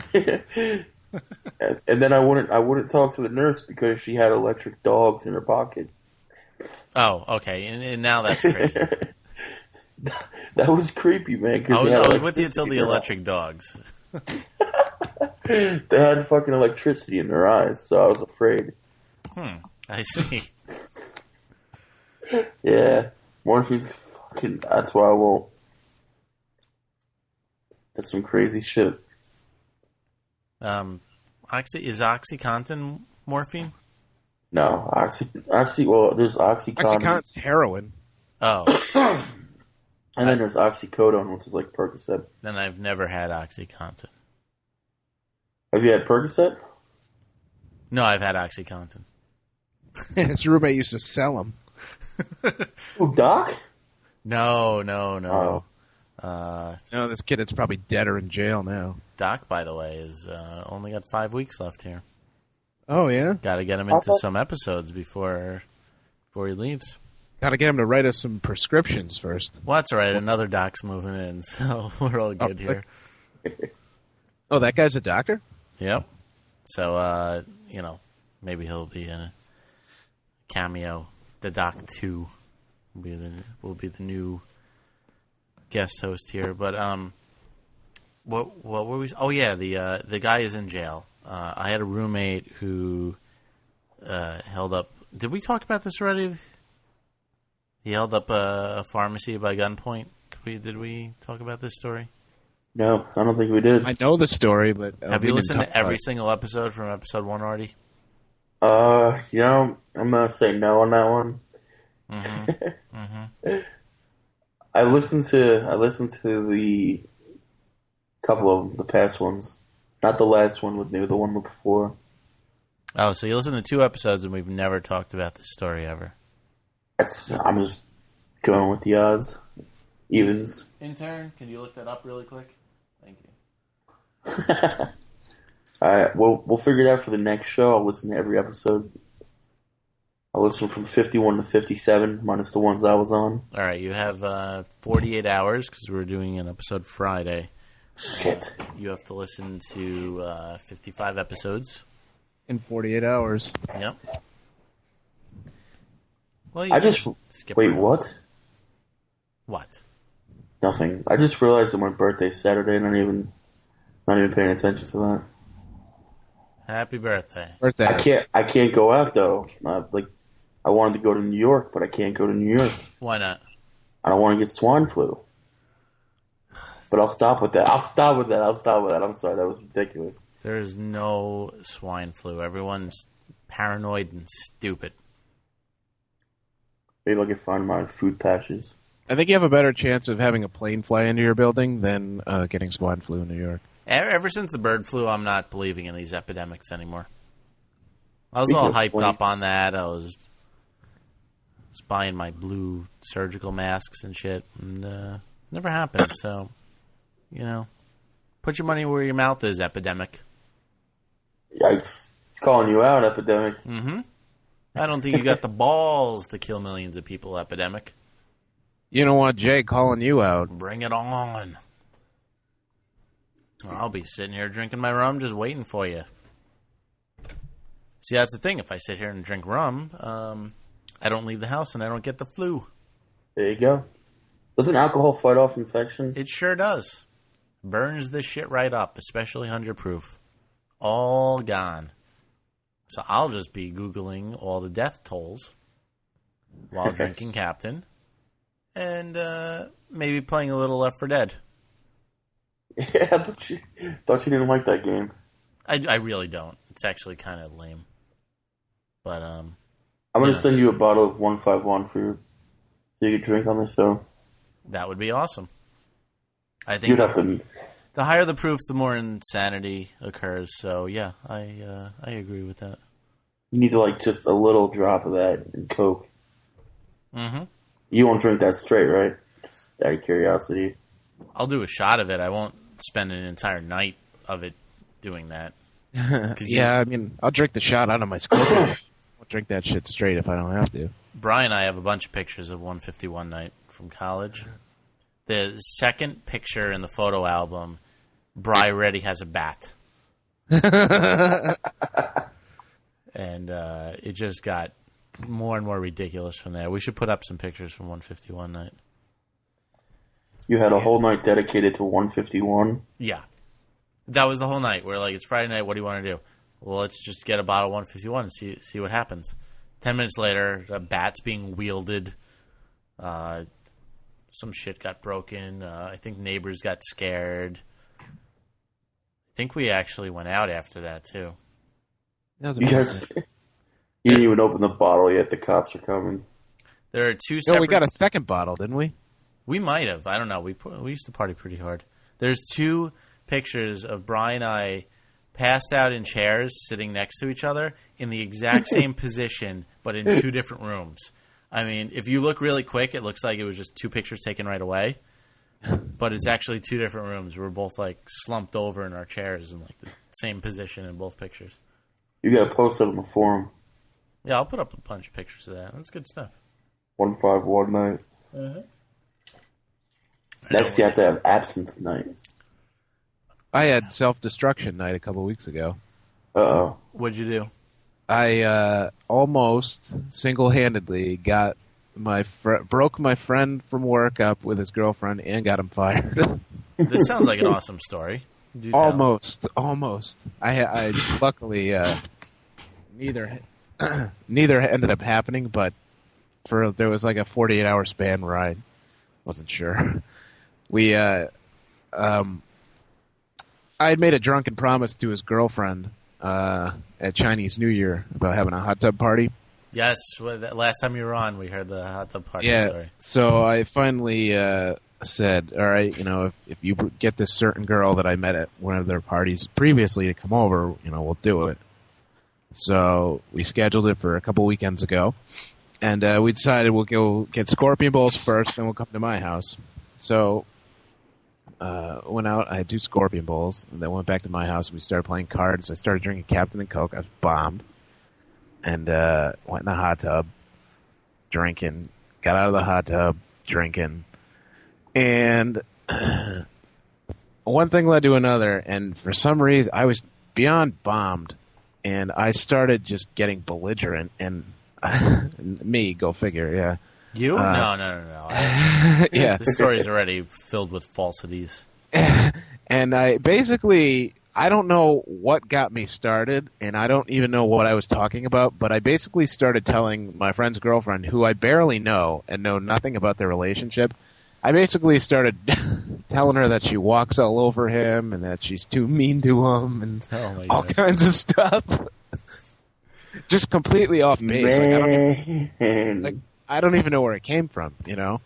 And then I wouldn't talk to the nurse because she had electric dogs in her pocket. Oh, okay. And now that's crazy. That was creepy, man. I was with you until the electric dogs. They had fucking electricity in their eyes, so I was afraid. I see. Yeah. Morphine's fucking... That's why I won't. That's some crazy shit. Is OxyContin morphine? No, well, there's OxyContin. OxyContin's heroin. Oh. And then there's oxycodone, which is like Percocet. Then I've never had OxyContin. Have you had Percocet? No, I've had OxyContin. His roommate used to sell them. Oh, Doc? No. No, this kid is probably dead or in jail now. Doc, by the way, is only got 5 weeks left here. Oh, yeah? Got to get him into some episodes before he leaves. Got to get him to write us some prescriptions first. Well, that's all right. Another doc's moving in, so we're all good here. Oh, that guy's a doctor? Yep. So, maybe he'll be in a cameo. The Doc 2 will be the new guest host here. But what were we? Oh yeah, the guy is in jail. I had a roommate who held up. Did we talk about this already? He held up a pharmacy by gunpoint. Did we talk about this story? No, I don't think we did. I know the story, but have you listened to every single episode from episode 1 already? I'm gonna say no on that one. Mm-hmm. Mm-hmm. I listened to the couple of the past ones, not the last one with me, the one before. Oh, so you listened to 2 episodes and we've never talked about this story ever. I'm just going with the odds, evens. Intern, can you look that up really quick? Thank you. All right, we'll figure it out for the next show. I'll listen to every episode. I'll listen from 51 to 57, minus the ones I was on. All right, you have 48 hours because we're doing an episode Friday. Shit. You have to listen to 55 episodes. In 48 hours. Yep. Well, wait, what? What? Nothing. I just realized that my birthday's Saturday, and I'm not even paying attention to that. Happy birthday! I can't go out though. I wanted to go to New York, but I can't go to New York. Why not? I don't want to get swine flu. But I'll stop with that. I'm sorry, that was ridiculous. There is no swine flu. Everyone's paranoid and stupid. Maybe I can find my food patches. I think you have a better chance of having a plane fly into your building than getting swine flu in New York. Ever since the bird flu, I'm not believing in these epidemics anymore. I was all hyped up on that. I was was buying my blue surgical masks and shit, and never happened. So, put your money where your mouth is, Epidemic. Yikes. It's calling you out, Epidemic. Mm-hmm. I don't think you got the balls to kill millions of people, Epidemic. You don't want Jay calling you out. Bring it on. I'll be sitting here drinking my rum just waiting for you. See, that's the thing. If I sit here and drink rum, I don't leave the house and I don't get the flu. There you go. Doesn't alcohol fight off infection? It sure does. Burns this shit right up, especially 100 proof. All gone. So I'll just be Googling all the death tolls while drinking Captain and maybe playing a little Left 4 Dead. Yeah, I thought you didn't like that game. I really don't. It's actually kind of lame. But I'm going to send you a bottle of 151 for you so you can drink on the show. That would be awesome. I think you'd have to. The higher the proof, the more insanity occurs. So yeah, I agree with that. You need to just a little drop of that in Coke. Mm-hmm. You won't drink that straight, right? Just out of curiosity. I'll do a shot of it. I won't spend an entire night of it doing that. Yeah, I mean, I'll drink the shot out of my Scorpion. I'll drink that shit straight if I don't have to. Brian and I have a bunch of pictures of 151 night from college. The second picture in the photo album, Bri already has a bat. And it just got more and more ridiculous from there. We should put up some pictures from 151 night. You had a whole night dedicated to 151? Yeah. That was the whole night. We're like, it's Friday night, what do you want to do? Well, let's just get a bottle of 151 and see what happens. 10 minutes later, a bat's being wielded. Some shit got broken. I think neighbors got scared. I think we actually went out after that, too. You didn't even open the bottle yet. The cops are coming. There are two separate... No, we got a second bottle, didn't we? We might have. I don't know. We used to party pretty hard. There's two pictures of Brian and I passed out in chairs sitting next to each other in the exact same position, but in two different rooms. I mean, if you look really quick, it looks like it was just two pictures taken right away. But it's actually two different rooms. We're both slumped over in our chairs in the same position in both pictures. You got to post it on the forum. Yeah, I'll put up a bunch of pictures of that. That's good stuff. 151 night. Mm-hmm. Next, you have to have absinthe night. I had self-destruction night a couple weeks ago. Uh-oh. What'd you do? I almost single-handedly got broke my friend from work up with his girlfriend and got him fired. This sounds like an awesome story. Almost. I luckily neither ended up happening, but there was a 48-hour span where I wasn't sure. I had made a drunken promise to his girlfriend at Chinese New Year about having a hot tub party. Yes, last time you were on, we heard the hot tub party story. So I finally said, all right, if you get this certain girl that I met at one of their parties previously to come over, we'll do it. So we scheduled it for a couple weekends ago, and we decided we'll go get scorpion bowls first, then we'll come to my house. So went out, I had 2 scorpion bowls, and then went back to my house, and we started playing cards. I started drinking Captain and Coke. I was bombed. And went in the hot tub, drinking. Got out of the hot tub, drinking. And one thing led to another, and for some reason, I was beyond bombed, and I started just getting belligerent, and me, go figure, yeah. You? No. Yeah. The story's already filled with falsities. And I don't know what got me started, and I don't even know what I was talking about, but I basically started telling my friend's girlfriend, who I barely know and know nothing about their relationship, I basically started telling her that she walks all over him and that she's too mean to him and all kinds of stuff. Just completely off base. I don't even know where it came from, Mm-hmm.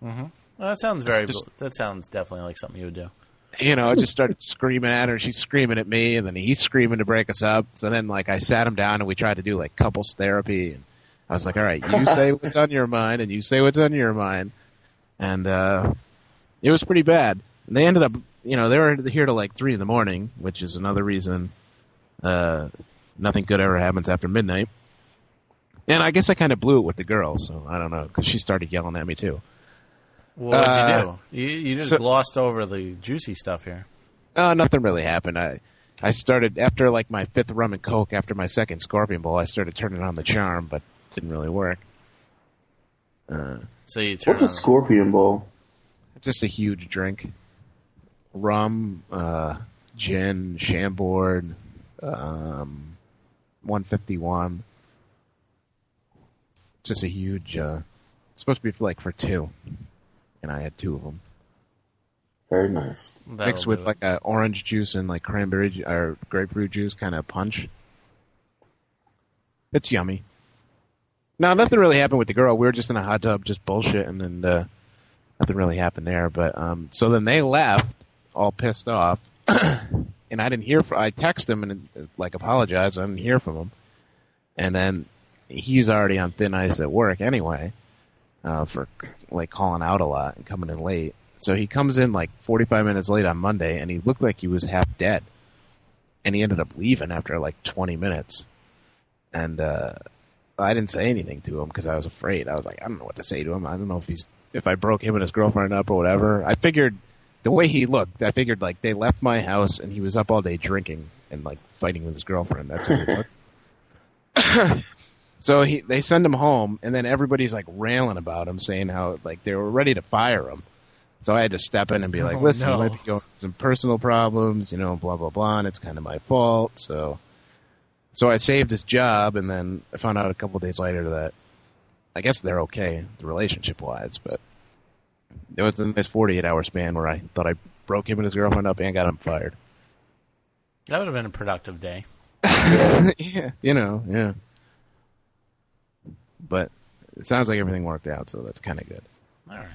Well, that sounds definitely like something you would do. I just started screaming at her. She's screaming at me, and then he's screaming to break us up. So then, I sat him down, and we tried to do, couples therapy. And I was like, all right, you say what's on your mind, and you say what's on your mind. And it was pretty bad. And they ended up, they were here till like 3 in the morning, which is another reason nothing good ever happens after midnight. And I guess I kind of blew it with the girl, so I don't know, because she started yelling at me too. What did you do? You just glossed over the juicy stuff here. Nothing really happened. I started, after like my 5th rum and coke, after my 2nd Scorpion Bowl, I started turning on the charm, but it didn't really work. So you What's a Scorpion Bowl? Just a huge drink. Rum, gin, Chambord, 151. It's just a huge, it's supposed to be for 2. And I had 2 of them. Very nice. Mixed with like a orange juice and like cranberry or grapefruit juice kind of punch. It's yummy. No, nothing really happened with the girl. We were just in a hot tub, just bullshitting, and nothing really happened there. But so then they left, all pissed off, and I didn't hear. I texted him and like apologized. I didn't hear from him, and then he's already on thin ice at work anyway, for like calling out a lot and coming in late. So he comes in like 45 minutes late on Monday, and he looked like he was half dead. And he ended up leaving after like 20 minutes. And I didn't say anything to him because I was afraid. I was like, I don't know what to say to him. I don't know if I broke him and his girlfriend up or whatever. I figured the way he looked, I figured like they left my house and he was up all day drinking and like fighting with his girlfriend. That's how he looked. So they send him home, and then everybody's like railing about him, saying how like they were ready to fire him. So I had to step in and be like, listen, you might be going through some personal problems, blah, blah, blah, and it's kind of my fault. So I saved his job, and then I found out a couple of days later that I guess they're okay, relationship-wise, but it was a nice 48-hour span where I thought I broke him and his girlfriend up and got him fired. That would have been a productive day. Yeah, yeah. But it sounds like everything worked out, so that's kind of good. All right.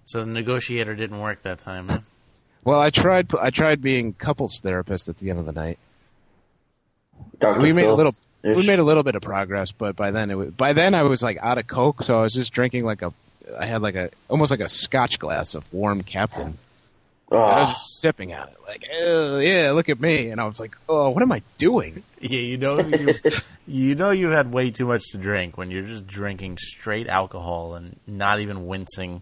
So the negotiator didn't work that time, huh? Well, I tried being couples therapist at the end of the night. We made a little bit of progress, but by then I was like out of Coke, so I was just drinking I had almost like a Scotch glass of warm Captain. And I was just sipping at it, like, yeah, look at me, and I was like, oh, what am I doing? Yeah, you had way too much to drink when you're just drinking straight alcohol and not even wincing.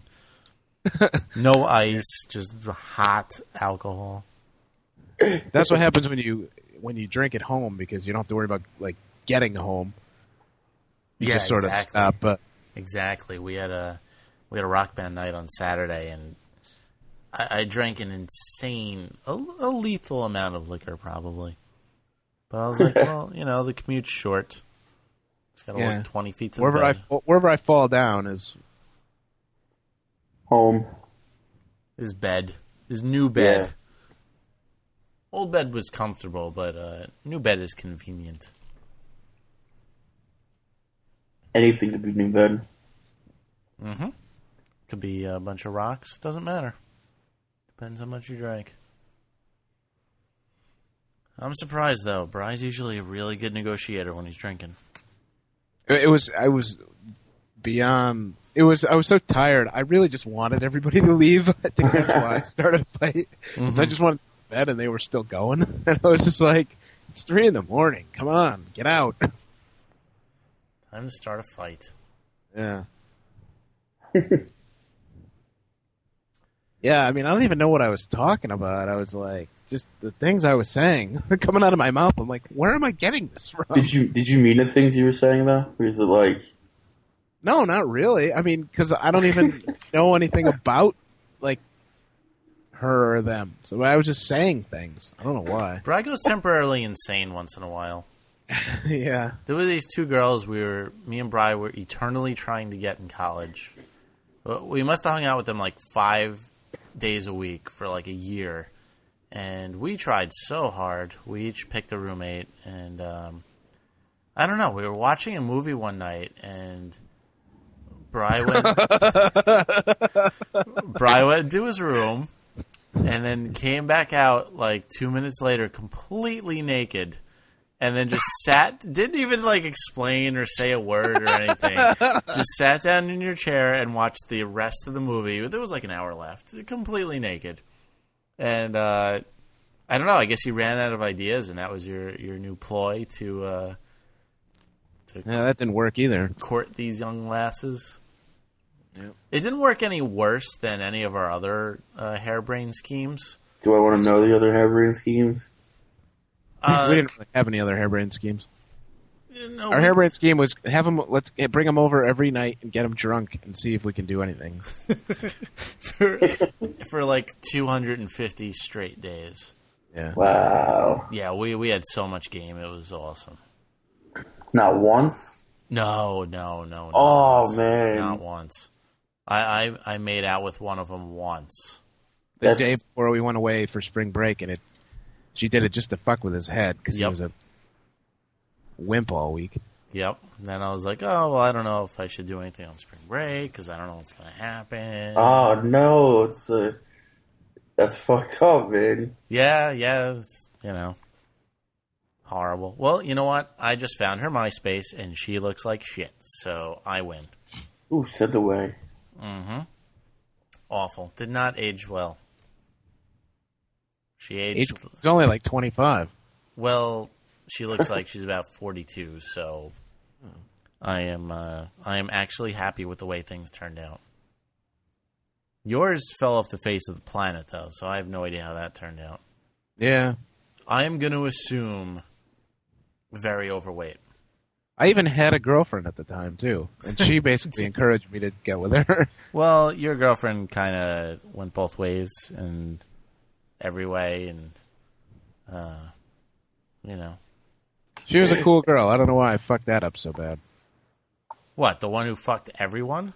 No ice, just hot alcohol. That's what happens when you drink at home, because you don't have to worry about like getting home. You just sort of stop. Exactly. We had a rock band night on Saturday, and I drank an insane, a lethal amount of liquor probably. But I was like, well, the commute's short. It's got to walk 20 feet to the bed. Wherever I fall down is home. His bed. His new bed. Yeah. Old bed was comfortable, but new bed is convenient. Anything could be new bed. Mm-hmm. Could be a bunch of rocks. Doesn't matter. Depends how much you drank. I'm surprised, though. Bri's usually a really good negotiator when he's drinking. I was so tired. I really just wanted everybody to leave. I think that's why I started a fight. Mm-hmm. I just wanted to go to bed, and they were still going. And I was just like, it's 3 in the morning. Come on, get out. Time to start a fight. Yeah. Yeah, I mean, I don't even know what I was talking about. I was like, just the things I was saying coming out of my mouth. I'm like, where am I getting this from? Did you mean the things you were saying though? Or is it like? No, not really. I mean, because I don't even know anything about like her or them. So I was just saying things. I don't know why. Bri goes temporarily insane once in a while. Yeah. There were these 2 girls me and Bri were eternally trying to get in college. We must have hung out with them like 5 days a week for like a year. And we tried so hard. We each picked a roommate. And I don't know. We were watching a movie one night, and Bri went into his room and then came back out like 2 minutes later completely naked and then just didn't even like explain or say a word or anything. Just sat down in your chair and watched the rest of the movie. There was like an hour left, completely naked. And I don't know. I guess you ran out of ideas, and that was your new ploy to Yeah, that didn't work either. Court these young lasses. Yep. It didn't work any worse than any of our other harebrained schemes. Do I want to know the other harebrained schemes? We didn't really have any other harebrained schemes. No, Our harebrained scheme was let's bring them over every night and get them drunk and see if we can do anything. for like 250 straight days. Yeah. Wow. Yeah, we had so much game. It was awesome. Not once? No. Oh, once. man. Not once. I made out with one of them once. The day before we went away for spring break, and she did it just to fuck with his head because he was a wimp all week. Yep. And then I was like, oh, well, I don't know if I should do anything on spring break because I don't know what's going to happen. Oh, no. That's fucked up, man. Yeah, it's, horrible. Well, you know what? I just found her MySpace, and she looks like shit, so I win. Ooh, sent away. Mm-hmm. Awful. Did not age well. She aged... It's only like 25. Well, she looks like she's about 42, so I am actually happy with the way things turned out. Yours fell off the face of the planet, though, so I have no idea how that turned out. Yeah. I am going to assume very overweight. I even had a girlfriend at the time, too, and she basically encouraged me to get with her. Well, your girlfriend kind of went both ways and every way, and, She was a cool girl. I don't know why I fucked that up so bad. What, the one who fucked everyone?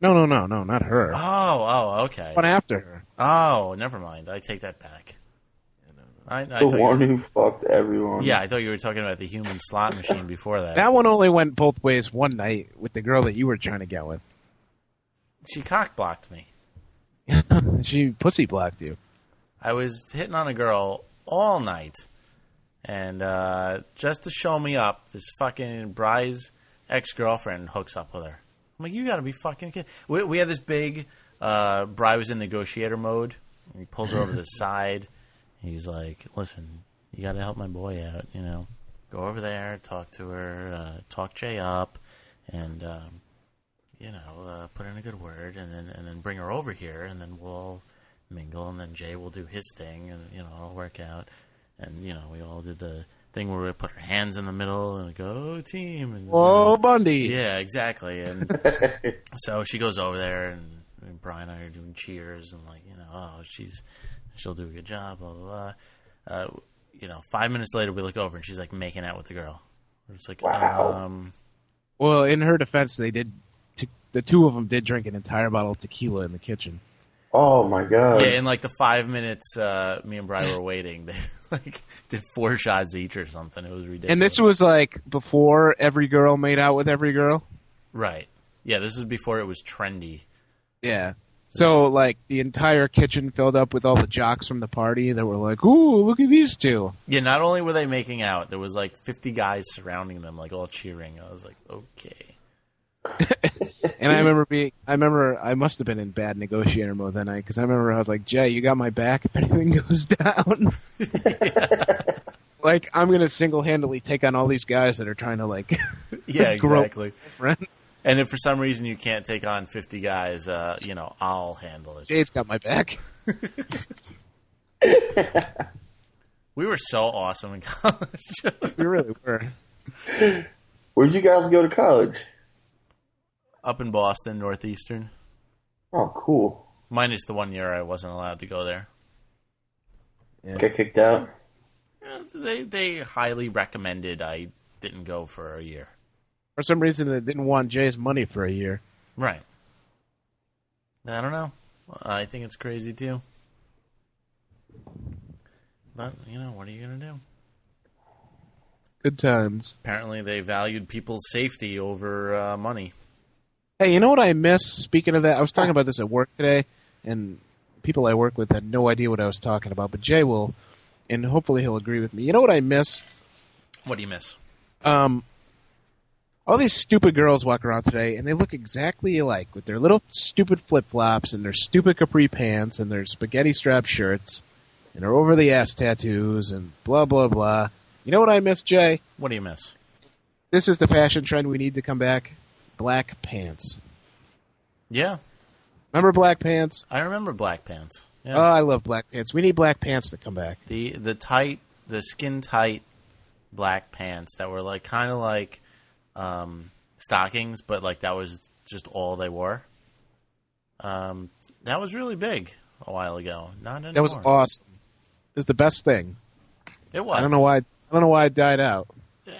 No, not her. Oh, okay. One after her. Oh, never mind. I take that back. The one who fucked everyone. Yeah, I thought you were talking about the human slot machine before that. That one only went both ways one night with the girl that you were trying to get with. She cock-blocked me. She pussy blocked you. I was hitting on a girl all night, and just to show me up, this fucking Bri's ex-girlfriend hooks up with her. I'm like, you gotta be fucking kidding. We had this big... Bri was in negotiator mode. He pulls her over to the side. He's like, listen, you got to help my boy out, Go over there, talk to her, talk Jay up, and, put in a good word, and then bring her over here, and then we'll mingle, and then Jay will do his thing, and, it'll work out. And, we all did the thing where we put our hands in the middle and go, team. And, whoa, Bundy. Yeah, exactly. And so she goes over there, and Brian and I are doing cheers, and she'll do a good job, blah, blah, blah. 5 minutes later, we look over, and she's, like, making out with the girl. It's like, wow. Well, in her defense, the two of them did drink an entire bottle of tequila in the kitchen. Oh, my God. Yeah, in, like, the 5 minutes me and Bri were waiting, they, like, did 4 shots each or something. It was ridiculous. And this was, like, before every girl made out with every girl? Right. Yeah, this is before it was trendy. Yeah. So, like, the entire kitchen filled up with all the jocks from the party that were like, ooh, look at these two. Yeah, not only were they making out, there was, like, 50 guys surrounding them, like, all cheering. I was like, okay. And I must have been in bad negotiator mode that night, because I remember I was like, Jay, you got my back if anything goes down. Like, I'm going to single-handedly take on all these guys that are trying to, like, yeah, exactly. Grow. And if for some reason you can't take on 50 guys, I'll handle it. Jay's got my back. We were so awesome in college. We really were. Where'd you guys go to college? Up in Boston, Northeastern. Oh, cool. Minus the 1 year I wasn't allowed to go there. Yeah. Get kicked out? They highly recommended I didn't go for a year. For some reason, they didn't want Jay's money for a year. Right. I don't know. I think it's crazy, too. But, what are you going to do? Good times. Apparently, they valued people's safety over money. Hey, you know what I miss? Speaking of that, I was talking about this at work today, and people I work with had no idea what I was talking about, but Jay will, and hopefully he'll agree with me. You know what I miss? What do you miss? All these stupid girls walk around today, and they look exactly alike with their little stupid flip-flops and their stupid capri pants and their spaghetti strap shirts and their over-the-ass tattoos and blah, blah, blah. You know what I miss, Jay? What do you miss? This is the fashion trend we need to come back. Black pants. Yeah. Remember black pants? I remember black pants. Yeah. Oh, I love black pants. We need black pants to come back. The skin tight black pants that were like kind of like stockings, but like that was just all they wore. That was really big a while ago. Not anymore. That was awesome. It was the best thing. It was. I don't know why it died out.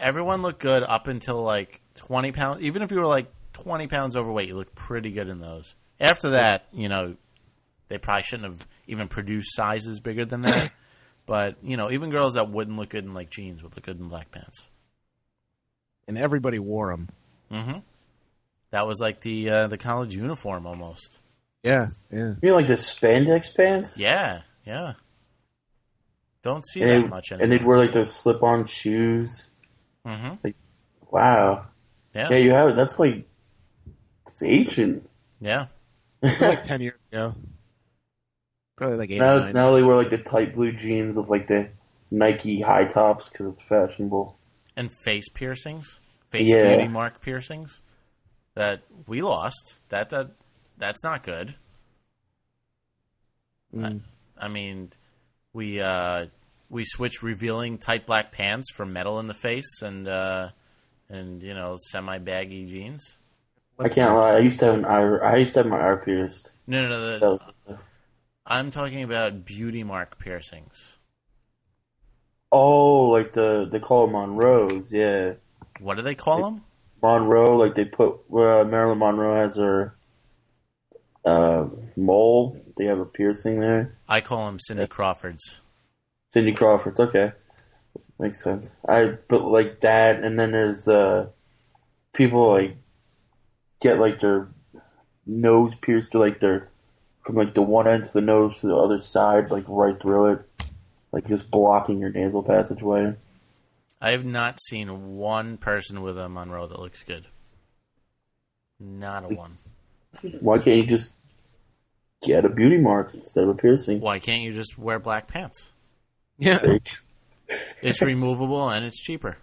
Everyone looked good up until like 20 pounds. Even if you were like 20 pounds overweight, you looked pretty good in those. After that, they probably shouldn't have even produced sizes bigger than that. But, even girls that wouldn't look good in like jeans would look good in black pants. And everybody wore them. Mm-hmm. That was like the college uniform almost. Yeah. You mean like the spandex pants? Yeah. Don't see that much anymore. And they'd wear like those slip-on shoes. Mm-hmm. Like, wow. Yeah, you have it. That's ancient. Yeah. It was like 10 years ago. Probably like 8 or 9. Now they wear like the tight blue jeans with like the Nike high tops because it's fashionable. And face piercings. Beauty mark piercings. That we lost. That's not good. I mean, we switched revealing tight black pants for metal in the face and semi baggy jeans. I can't lie. I used to have my eye pierced. No. I'm talking about beauty mark piercings. Oh, like they call them Monroes. Yeah. What do they call them? Monroe. Like they put where Marilyn Monroe has her mole. They have a piercing there. I call them Cindy Crawford's. Cindy Crawford's. Okay, makes sense. But like that, and then there's people like get like their nose pierced, or like from like the one end of the nose to the other side, like right through it, like just blocking your nasal passageway. I have not seen one person with a Monroe that looks good. Not a one. Why can't you just get a beauty mark instead of a piercing? Why can't you just wear black pants? Yeah. It's removable and it's cheaper.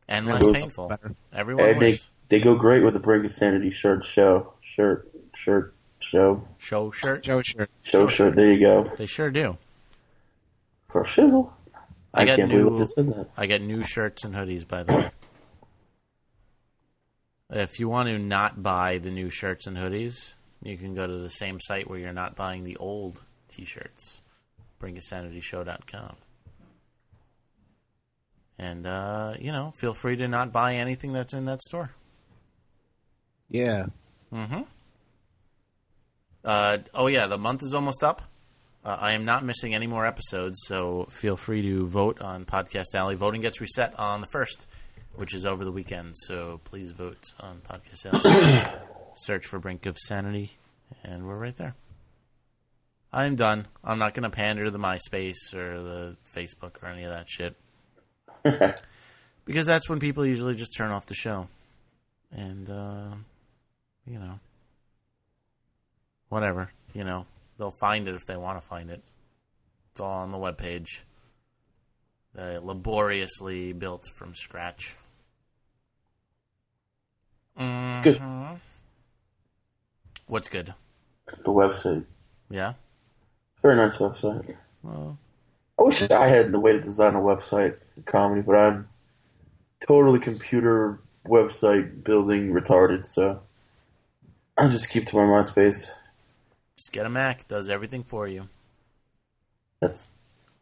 And less painful. Everyone wins. They go great with the Brink and Sanity shirt. There you go. They sure do. For shizzle. I can't believe this in that. I got new shirts and hoodies, by the way. If you want to not buy the new shirts and hoodies, you can go to the same site where you're not buying the old t-shirts. BrinkASanityShow.com. And, feel free to not buy anything that's in that store. Yeah. Mm-hmm. The month is almost up. I am not missing any more episodes, so feel free to vote on Podcast Alley. Voting gets reset on the 1st, which is over the weekend, so please vote on Podcast Alley. Search for Brink of Sanity, and we're right there. I'm done. I'm not going to pander to the MySpace or the Facebook or any of that shit. Because that's when people usually just turn off the show. And, whatever. They'll find it if they want to find it. It's all on the webpage. Laboriously built from scratch. It's good. What's good? The website. Yeah? Very nice website. Well, I wish I had the way to design a website for comedy, but I'm totally computer website building retarded, so I'll just keep to my MySpace. just get a Mac. It does everything for you. That's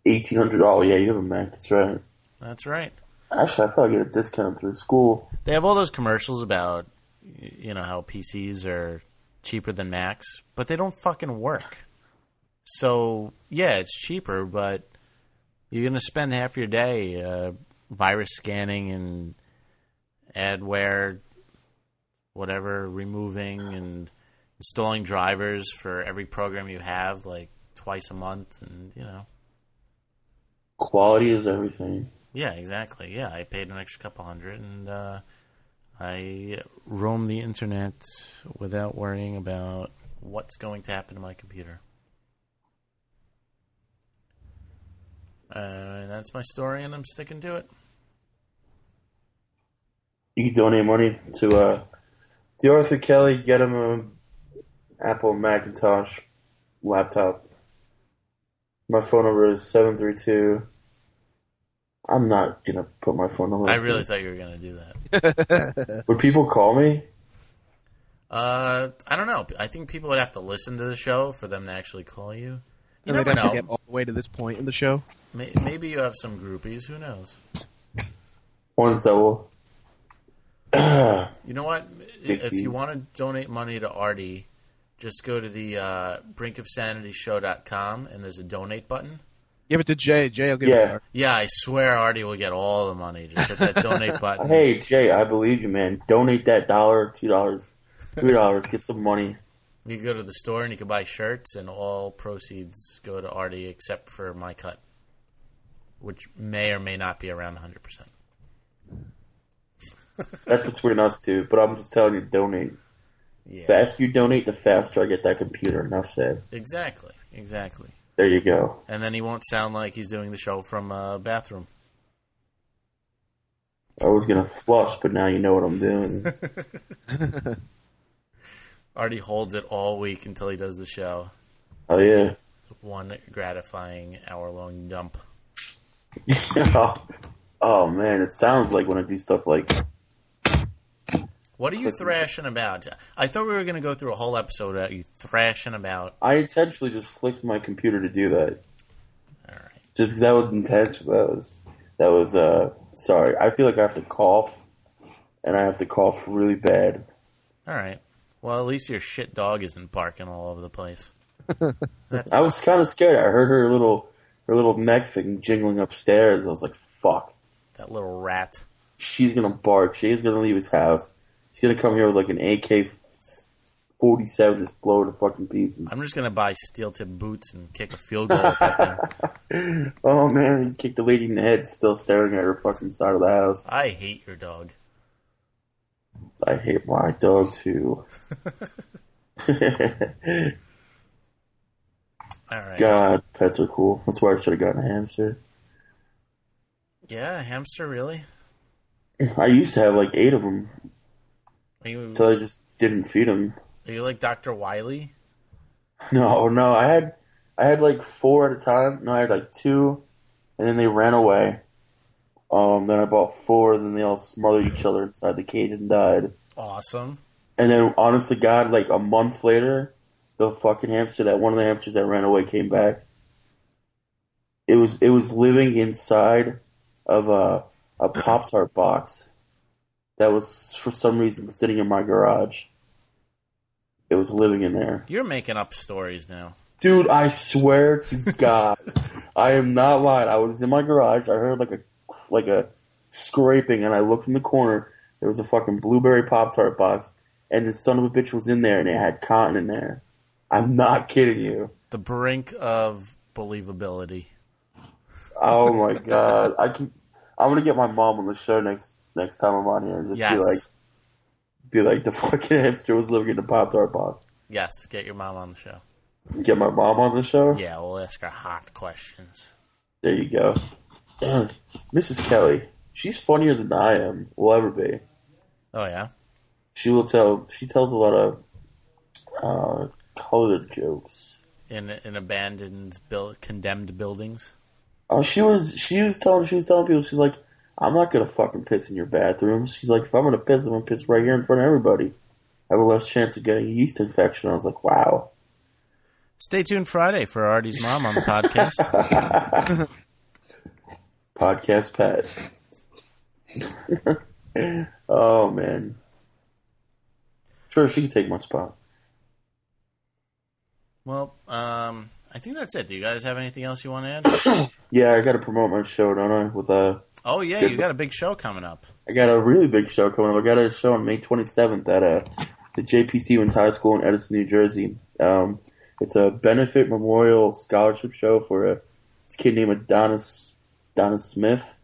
$1,800. Oh, yeah, you have a Mac. That's right. That's right. Actually, I'd probably get a discount through school. They have all those commercials about, how PCs are cheaper than Macs, but they don't fucking work. So, yeah, it's cheaper, but you're going to spend half your day virus scanning and adware, whatever, removing and installing drivers for every program you have, like, twice a month, and, Quality is everything. Yeah, exactly. Yeah, I paid an extra couple $100, and I roam the internet without worrying about what's going to happen to my computer. That's my story, and I'm sticking to it. You can donate money to the Arthur Kelly. Get him a Apple Macintosh laptop. My phone number is 732. I'm not gonna put my phone number. I really thought you were gonna do that. Would people call me? I don't know. I think people would have to listen to the show for them to actually call you. You And they'd never have know. to get all the way to this point in the show. Maybe you have some groupies. Who knows? Ones that will. You know what? If you want to donate money to Arty, just go to the brinkofsanityshow.com, and there's a donate button. Give it to Jay. Jay will give it to her. Yeah, I swear Arty will get all the money. Just hit that donate button. Hey, Jay, I believe you, man. Donate that $1, $2, $3. Get some money. You can go to the store and you can buy shirts, and all proceeds go to Arty except for my cut, which may or may not be around 100%. That's between us two, but I'm just telling you, donate. Yeah. The faster you donate, the faster I get that computer. Enough said. Exactly. There you go. And then he won't sound like he's doing the show from a bathroom. I was gonna flush, but now you know what I'm doing. Arty holds it all week until he does the show. Oh yeah. One gratifying hour-long dump. Oh man, it sounds like when I do stuff like. What are you thrashing about? I thought we were going to go through a whole episode about you thrashing about. I intentionally just flicked my computer to do that. All right. Just because that was intentional. That was sorry. I feel like I have to cough, and I have to cough really bad. All right. Well, at least your shit dog isn't barking all over the place. I was kind of scared. I heard her little neck thing jingling upstairs. I was like, "Fuck." That little rat. She's gonna bark. She's gonna leave his house. She's gonna come here with like an AK-47, just blow her to fucking pieces. I'm just gonna buy steel-tip boots and kick a field goal with that thing. Oh man, he kicked the lady in the head, still staring at her fucking side of the house. I hate your dog. I hate my dog too. All right. God, pets are cool. That's why I should have gotten a hamster. Yeah, a hamster, really? I used to have like 8 of them until I just didn't feed them. Are you like Dr. Wiley? No, I had like 4 at a time. No, I had like 2, and then they ran away. Then I bought 4, and then they all smothered each other inside the cage and died. Awesome. And then, honest to God, like a month later, the fucking hamster, that one of the hamsters that ran away came back. It was living inside of a Pop-Tart box that was, for some reason, sitting in my garage. It was living in there. You're making up stories now. Dude, I swear to God, I am not lying. I was in my garage. I heard like a scraping, and I looked in the corner. There was a fucking blueberry Pop-Tart box, and the son of a bitch was in there, and it had cotton in there. I'm not kidding you. The brink of believability. Oh my God, I'm gonna get my mom on the show next time I'm on here, and just be like the fucking hamster was living in the Pop-Tart box. Yes, get your mom on the show. Get my mom on the show? Yeah, we'll ask her hot questions. There you go. Mrs. Kelly, she's funnier than I am, will ever be. Oh, yeah? She tells a lot of colored jokes. In abandoned, condemned buildings? Oh, she was telling people, she's like, I'm not gonna fucking piss in your bathroom. She's like, if I'm gonna piss, I'm gonna piss right here in front of everybody. I have a less chance of getting a yeast infection. I was like, wow. Stay tuned Friday for Arty's mom on the podcast. Podcast pet. Oh man. Sure, she can take my spot. Well, I think that's it. Do you guys have anything else you want to add? Yeah, I gotta promote my show, don't I? Oh yeah, you got a big show coming up. I got a really big show coming up. I got a show on May 27th at the J.P. Stevens High School in Edison, New Jersey. It's a benefit memorial scholarship show for this kid named Adonis Smith.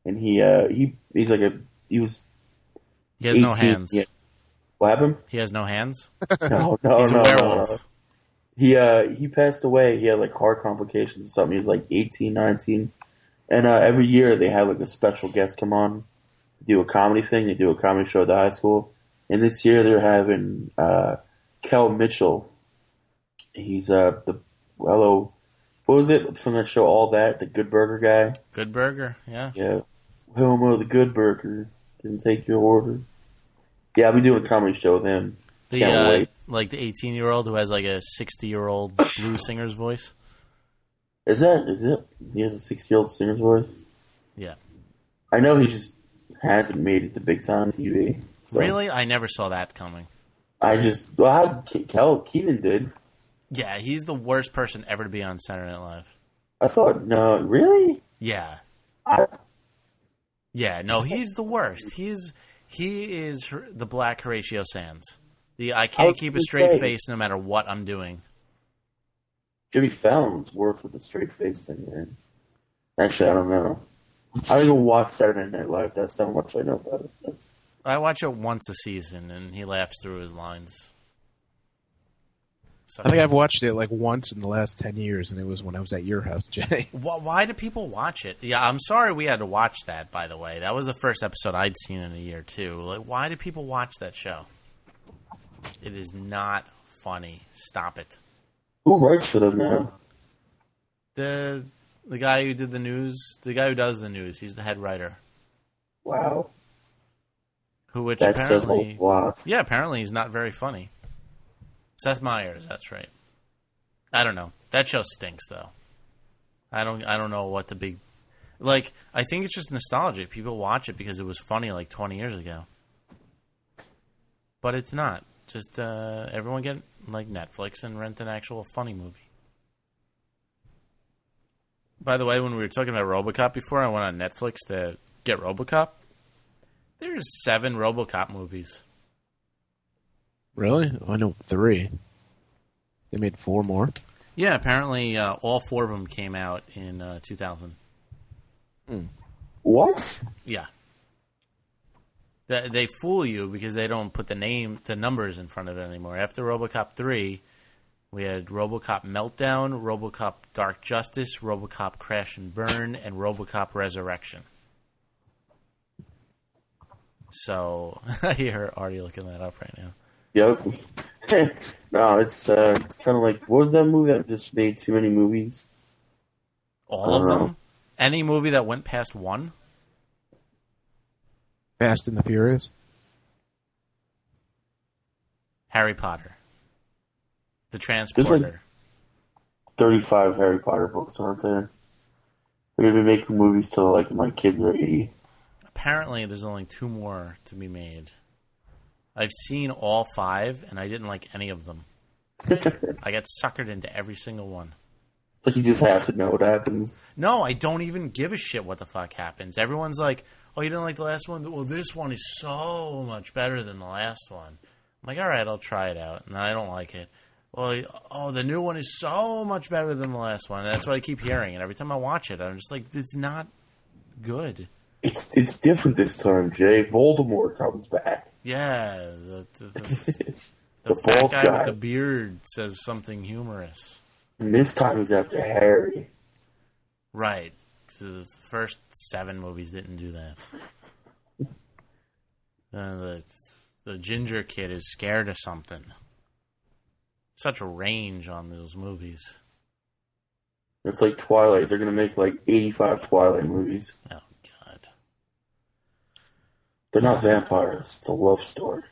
and he's like he was. He has 18, no hands. Yeah. What happened? He has no hands? No, He's a werewolf. He passed away. He had like heart complications or something. He was like 18, 19. And every year they have like a special guest come on, do a comedy thing. They do a comedy show at the high school. And this year they're having Kel Mitchell. He's what was it from that show? All That, the Good Burger guy. Good Burger, yeah. Yeah. Homo the Good Burger didn't take your order. Yeah, I'll be doing a comedy show with him. Can't wait. Like the 18-year-old who has like a 60-year-old blues singer's voice. Is it? He has a 60-year-old singer's voice? Yeah. I know he just hasn't made it to big time TV. So. Really? I never saw that coming. Keenan did. Yeah, he's the worst person ever to be on Saturday Night Live. I thought, no, really? Yeah. Yeah, no, he's the worst. He is the black Horatio Sands. I can't keep a straight face no matter what I'm doing. Jimmy Fallon's worse with a straight face than him. Actually, I don't know. I don't even watch Saturday Night Live. That's how much I know about it. I watch it once a season, and he laughs through his lines. I think I've watched it like once in the last 10 years, and it was when I was at your house, Jay. Why do people watch it? Yeah, I'm sorry we had to watch that, by the way. That was the first episode I'd seen in a year, too. Like, why do people watch that show? It is not funny. Stop it. Who writes for them now? The guy who did the news, the guy who does the news, he's the head writer. Wow. Which that apparently, says a lot. Yeah, apparently he's not very funny. Seth Meyers, that's right. I don't know. That show stinks, though. I don't know what the big... Like, I think it's just nostalgia. People watch it because it was funny like 20 years ago. But it's not. Just everyone get like Netflix and rent an actual funny movie. By the way, when we were talking about RoboCop before, I went on Netflix to get RoboCop. There's 7 RoboCop movies. Really? I know 3. They made 4 more? Yeah, apparently all 4 of them came out in 2000. What? Yeah. They fool you because they don't put the numbers in front of it anymore. After RoboCop 3, we had RoboCop Meltdown, RoboCop Dark Justice, RoboCop Crash and Burn, and RoboCop Resurrection. So, I hear Artie looking that up right now. Yep. No, it's kind of like, what was that movie that just made too many movies? All of them? Any movie that went past 1? Fast and the Furious? Harry Potter. The Transporter. There's like 35 Harry Potter books, aren't there? They're going to be making movies till like my kids are 80. Apparently, there's only 2 more to be made. I've seen all 5, and I didn't like any of them. I got suckered into every single one. It's like you just have to know what happens. No, I don't even give a shit what the fuck happens. Everyone's like, oh, you didn't like the last one? Well, this one is so much better than the last one. I'm like, all right, I'll try it out. And then I don't like it. Well, oh, the new one is so much better than the last one. And that's what I keep hearing. And every time I watch it, I'm just like, it's not good. It's different this time, Jay. Voldemort comes back. Yeah, the fat bald guy guy with the beard says something humorous. And this time he's after Harry. Right. Because the first 7 movies didn't do that. The ginger kid is scared of something. Such a range on those movies. It's like Twilight. They're going to make like 85 Twilight movies. Oh, God. They're not vampires. It's a love story.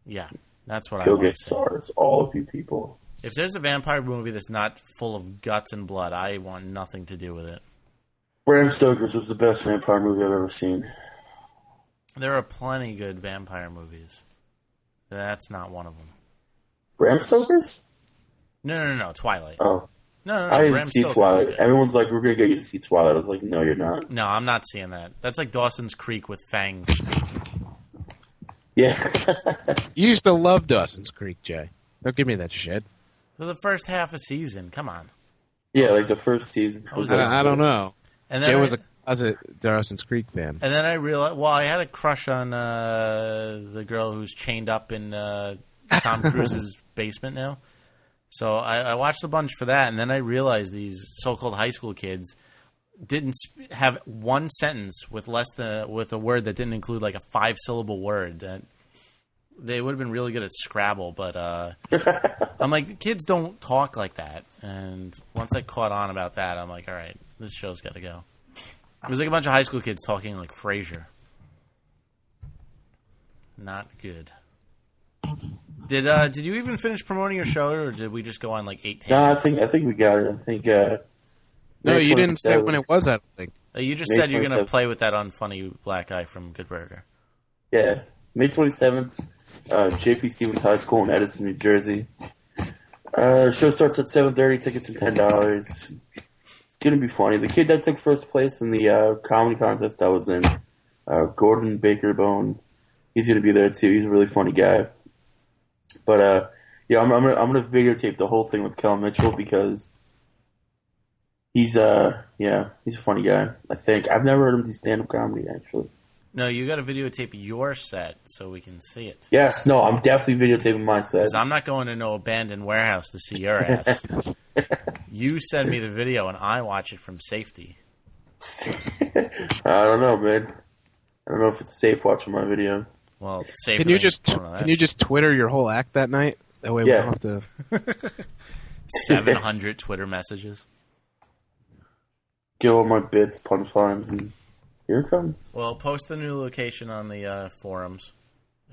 Yeah, that's what Go I want get stars, all of you people. If there's a vampire movie that's not full of guts and blood, I want nothing to do with it. Bram Stoker's was the best vampire movie I've ever seen. There are plenty good vampire movies. That's not one of them. Bram Stoker's? No, Twilight. Oh. No, I didn't Bram see Stoker's Twilight. good. Everyone's like, we're going to get you to see Twilight. I was like, no, you're not. No, I'm not seeing that. That's like Dawson's Creek with fangs. Yeah. You used to love Dawson's Creek, Jay. Don't give me that shit. For the first half a season, come on. Yeah, like the first season. was I don't know. And Jay then was I was a Dawson's Creek fan. And then I realized, well, I had a crush on the girl who's chained up in Tom Cruise's basement now. So I watched a bunch for that, and then I realized these so-called high school kids didn't have one sentence with a word that didn't include like a 5-syllable word. They would have been really good at Scrabble, but I'm like, the kids don't talk like that. And once I caught on about that, I'm like, all right, this show's got to go. It was like a bunch of high school kids talking like Frasier. Not good. Did you even finish promoting your show, or did we just go on like 8 tangents? No, I think we got it. I think. No, you didn't say when it was. I don't think. You just said you're going to play with that unfunny black guy from Good Burger. Yeah, May 27th. JP Stevens High School in Edison, New Jersey. Show starts at 7:30. Tickets are $10. It's gonna be funny. The kid that took first place in the comedy contest I was in, Gordon Bakerbone, he's gonna be there too. He's a really funny guy. But yeah, I'm gonna videotape the whole thing with Kel Mitchell because he's a funny guy. I think I've never heard him do stand up comedy actually. No, you got to videotape your set so we can see it. Yes, no, I'm definitely videotaping my set. Because I'm not going to no abandoned warehouse to see your ass. You send me the video and I watch it from safety. I don't know, man. I don't know if it's safe watching my video. Well, it's safe. Can you just Twitter your whole act that night? That way we don't have to. 700 Twitter messages. Get all my bits, punchlines, and here it comes. Well, post the new location on the forums.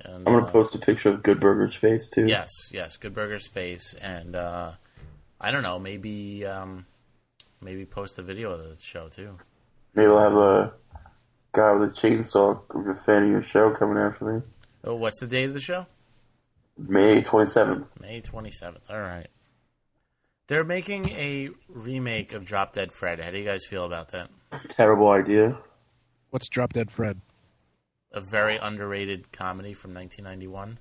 And, I'm going to post a picture of Good Burger's face, too. Yes, Good Burger's face. And I don't know, maybe post the video of the show, too. Maybe we'll have a guy with a chainsaw who's a fan of your show coming after me. Oh, what's the date of the show? May 27th. May 27th. All right. They're making a remake of Drop Dead Fred. How do you guys feel about that? Terrible idea. What's Drop Dead Fred? A very underrated comedy from 1991.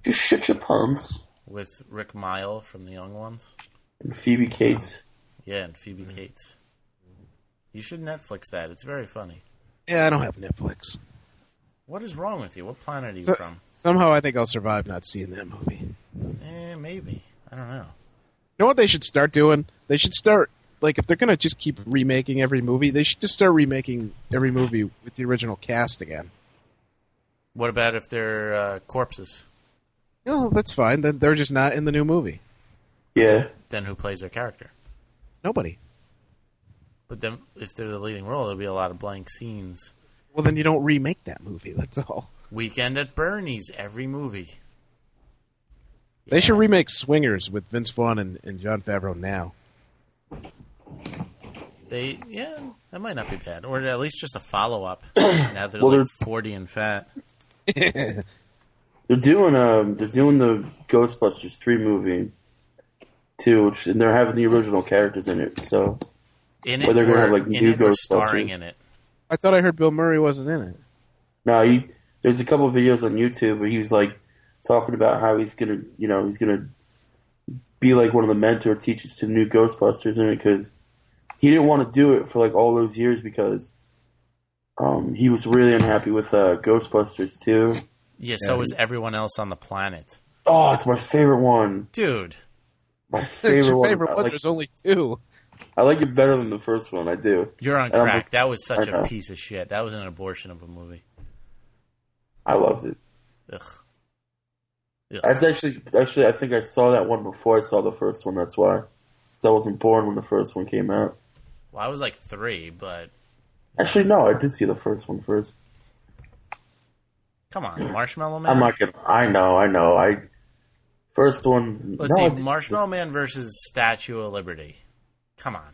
Just shit your pants. With Rick Mile from The Young Ones. And Phoebe Cates. Yeah, and Phoebe Cates. You should Netflix that. It's very funny. Yeah, I don't have Netflix. What is wrong with you? What planet are you from? Somehow I think I'll survive not seeing that movie. Maybe. I don't know. You know what they should start doing? They should start, like, if they're going to just keep remaking every movie, they should just start remaking every movie with the original cast again. What about if they're corpses? No, that's fine. Then they're just not in the new movie. Yeah. Then who plays their character? Nobody. But then, if they're the leading role, there'll be a lot of blank scenes. Well, then you don't remake that movie. That's all. Weekend at Bernie's, every movie. They should remake Swingers with Vince Vaughn and Jon Favreau now. That might not be bad. Or at least just a follow-up. Now they're 40 and fat. They're doing the Ghostbusters 3 movie too, and they're having the original characters in it. So in it, they're gonna have like new Ghostbusters starring in it. I thought I heard Bill Murray wasn't in it. No, there's a couple of videos on YouTube where he was like talking about how he's gonna be like one of the mentor teachers to the new Ghostbusters in it because he didn't want to do it for like all those years because he was really unhappy with Ghostbusters 2. Yeah, so was everyone else on the planet. Oh, it's my favorite one. Dude. My favorite it's your one. favorite one. There's only 2. I like it better than the first one. I do. You're on crack. That was such a piece of shit. That was an abortion of a movie. I loved it. Ugh. That's actually, I think I saw that one before I saw the first one. That's why. 'Cause I wasn't born when the first one came out. Well, I was like 3, but... Actually, no, I did see the first one first. Come on, Marshmallow Man? I'm not gonna... I know. First one... Let's see, Marshmallow Man versus Statue of Liberty. Come on.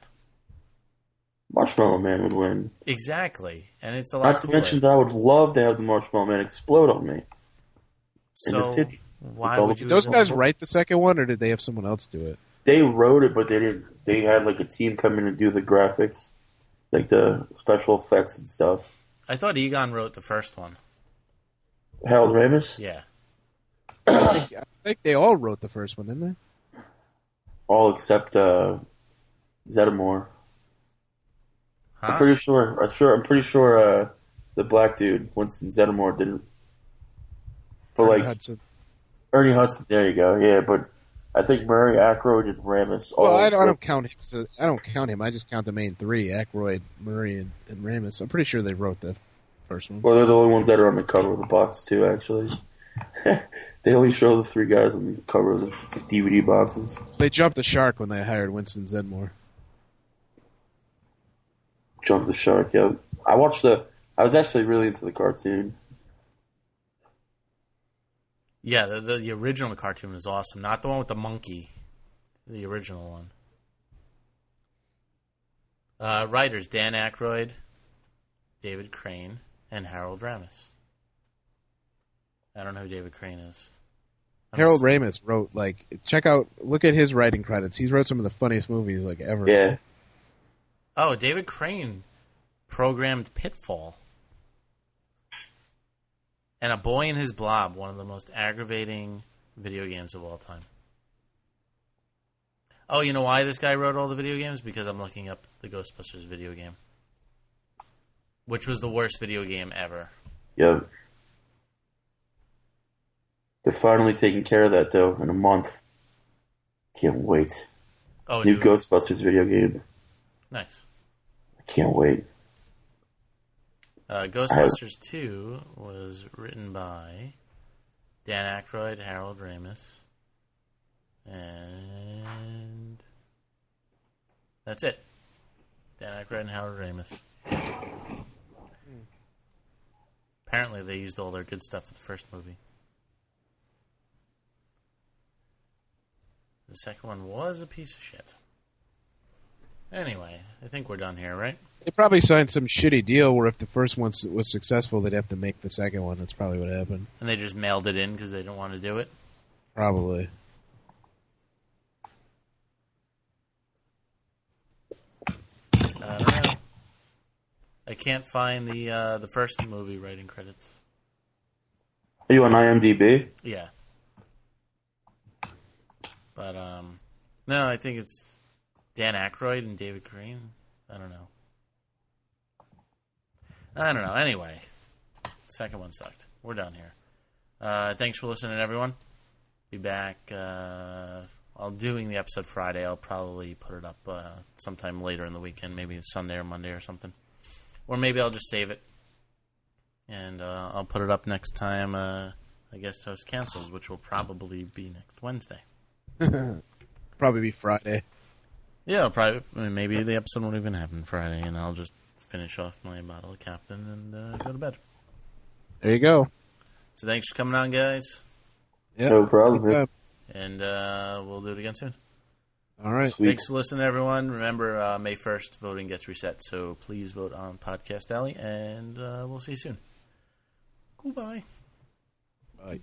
Marshmallow Man would win. Exactly. And it's a lot Not to mention that I would love to have the Marshmallow Man explode on me. So, in the city. Why would you... Did those guys write the second one, or did they have someone else do it? They wrote it, but they didn't. They had like a team come in and do the graphics, like the special effects and stuff. I thought Egon wrote the first one. Harold Ramis? Yeah. I think they all wrote the first one, didn't they? All except Zeddemore. Huh? I'm pretty sure the black dude, Winston Zeddemore, didn't. But Ernie like Hudson. Ernie Hudson, there you go. Yeah, but I think Murray, Aykroyd, and Ramis. Well, I don't count him. I don't count him. I just count the main three: Aykroyd, Murray, and Ramis. I'm pretty sure they wrote the first one. Well, they're the only ones that are on the cover of the box too. Actually, they only show the three guys on the cover of the DVD boxes. They jumped the shark when they hired Winston Zeddemore. Jump the shark. Yeah, I was actually really into the cartoon. Yeah, the original cartoon is awesome. Not the one with the monkey. The original one. Writers, Dan Aykroyd, David Crane, and Harold Ramis. I don't know who David Crane is. Harold Ramis wrote, look at his writing credits. He's wrote some of the funniest movies, ever. Yeah. Oh, David Crane programmed Pitfall. And A Boy and His Blob, one of the most aggravating video games of all time. Oh, you know why this guy wrote all the video games? Because I'm looking up the Ghostbusters video game. Which was the worst video game ever. Yep. They're finally taking care of that, though, in a month. Can't wait. Oh, New Ghostbusters video game. Nice. I can't wait. Ghostbusters 2 was written by Dan Aykroyd, Harold Ramis, and that's it. Dan Aykroyd and Harold Ramis. Apparently they used all their good stuff for the first movie. The second one was a piece of shit. Anyway, I think we're done here, right? They probably signed some shitty deal where if the first one was successful, they'd have to make the second one. That's probably what happened. And they just mailed it in because they didn't want to do it? Probably. I don't know. I can't find the first movie writing credits. Are you on IMDb? Yeah. But, no, I think it's Dan Aykroyd and David Crane. I don't know. Anyway, second one sucked. We're done here. Thanks for listening, everyone. Be back. I'm doing the episode Friday. I'll probably put it up sometime later in the weekend, maybe Sunday or Monday or something. Or maybe I'll just save it. And I'll put it up next time Guest Host cancels, which will probably be next Wednesday. Probably be Friday. Yeah, maybe the episode won't even happen Friday, and I'll just finish off my bottle of Captain and go to bed. There you go. So thanks for coming on, guys. Yeah, no problem. And we'll do it again soon. All right. Sweet. Thanks for listening, everyone. Remember, May 1st, voting gets reset, so please vote on Podcast Alley, and we'll see you soon. Goodbye. Bye.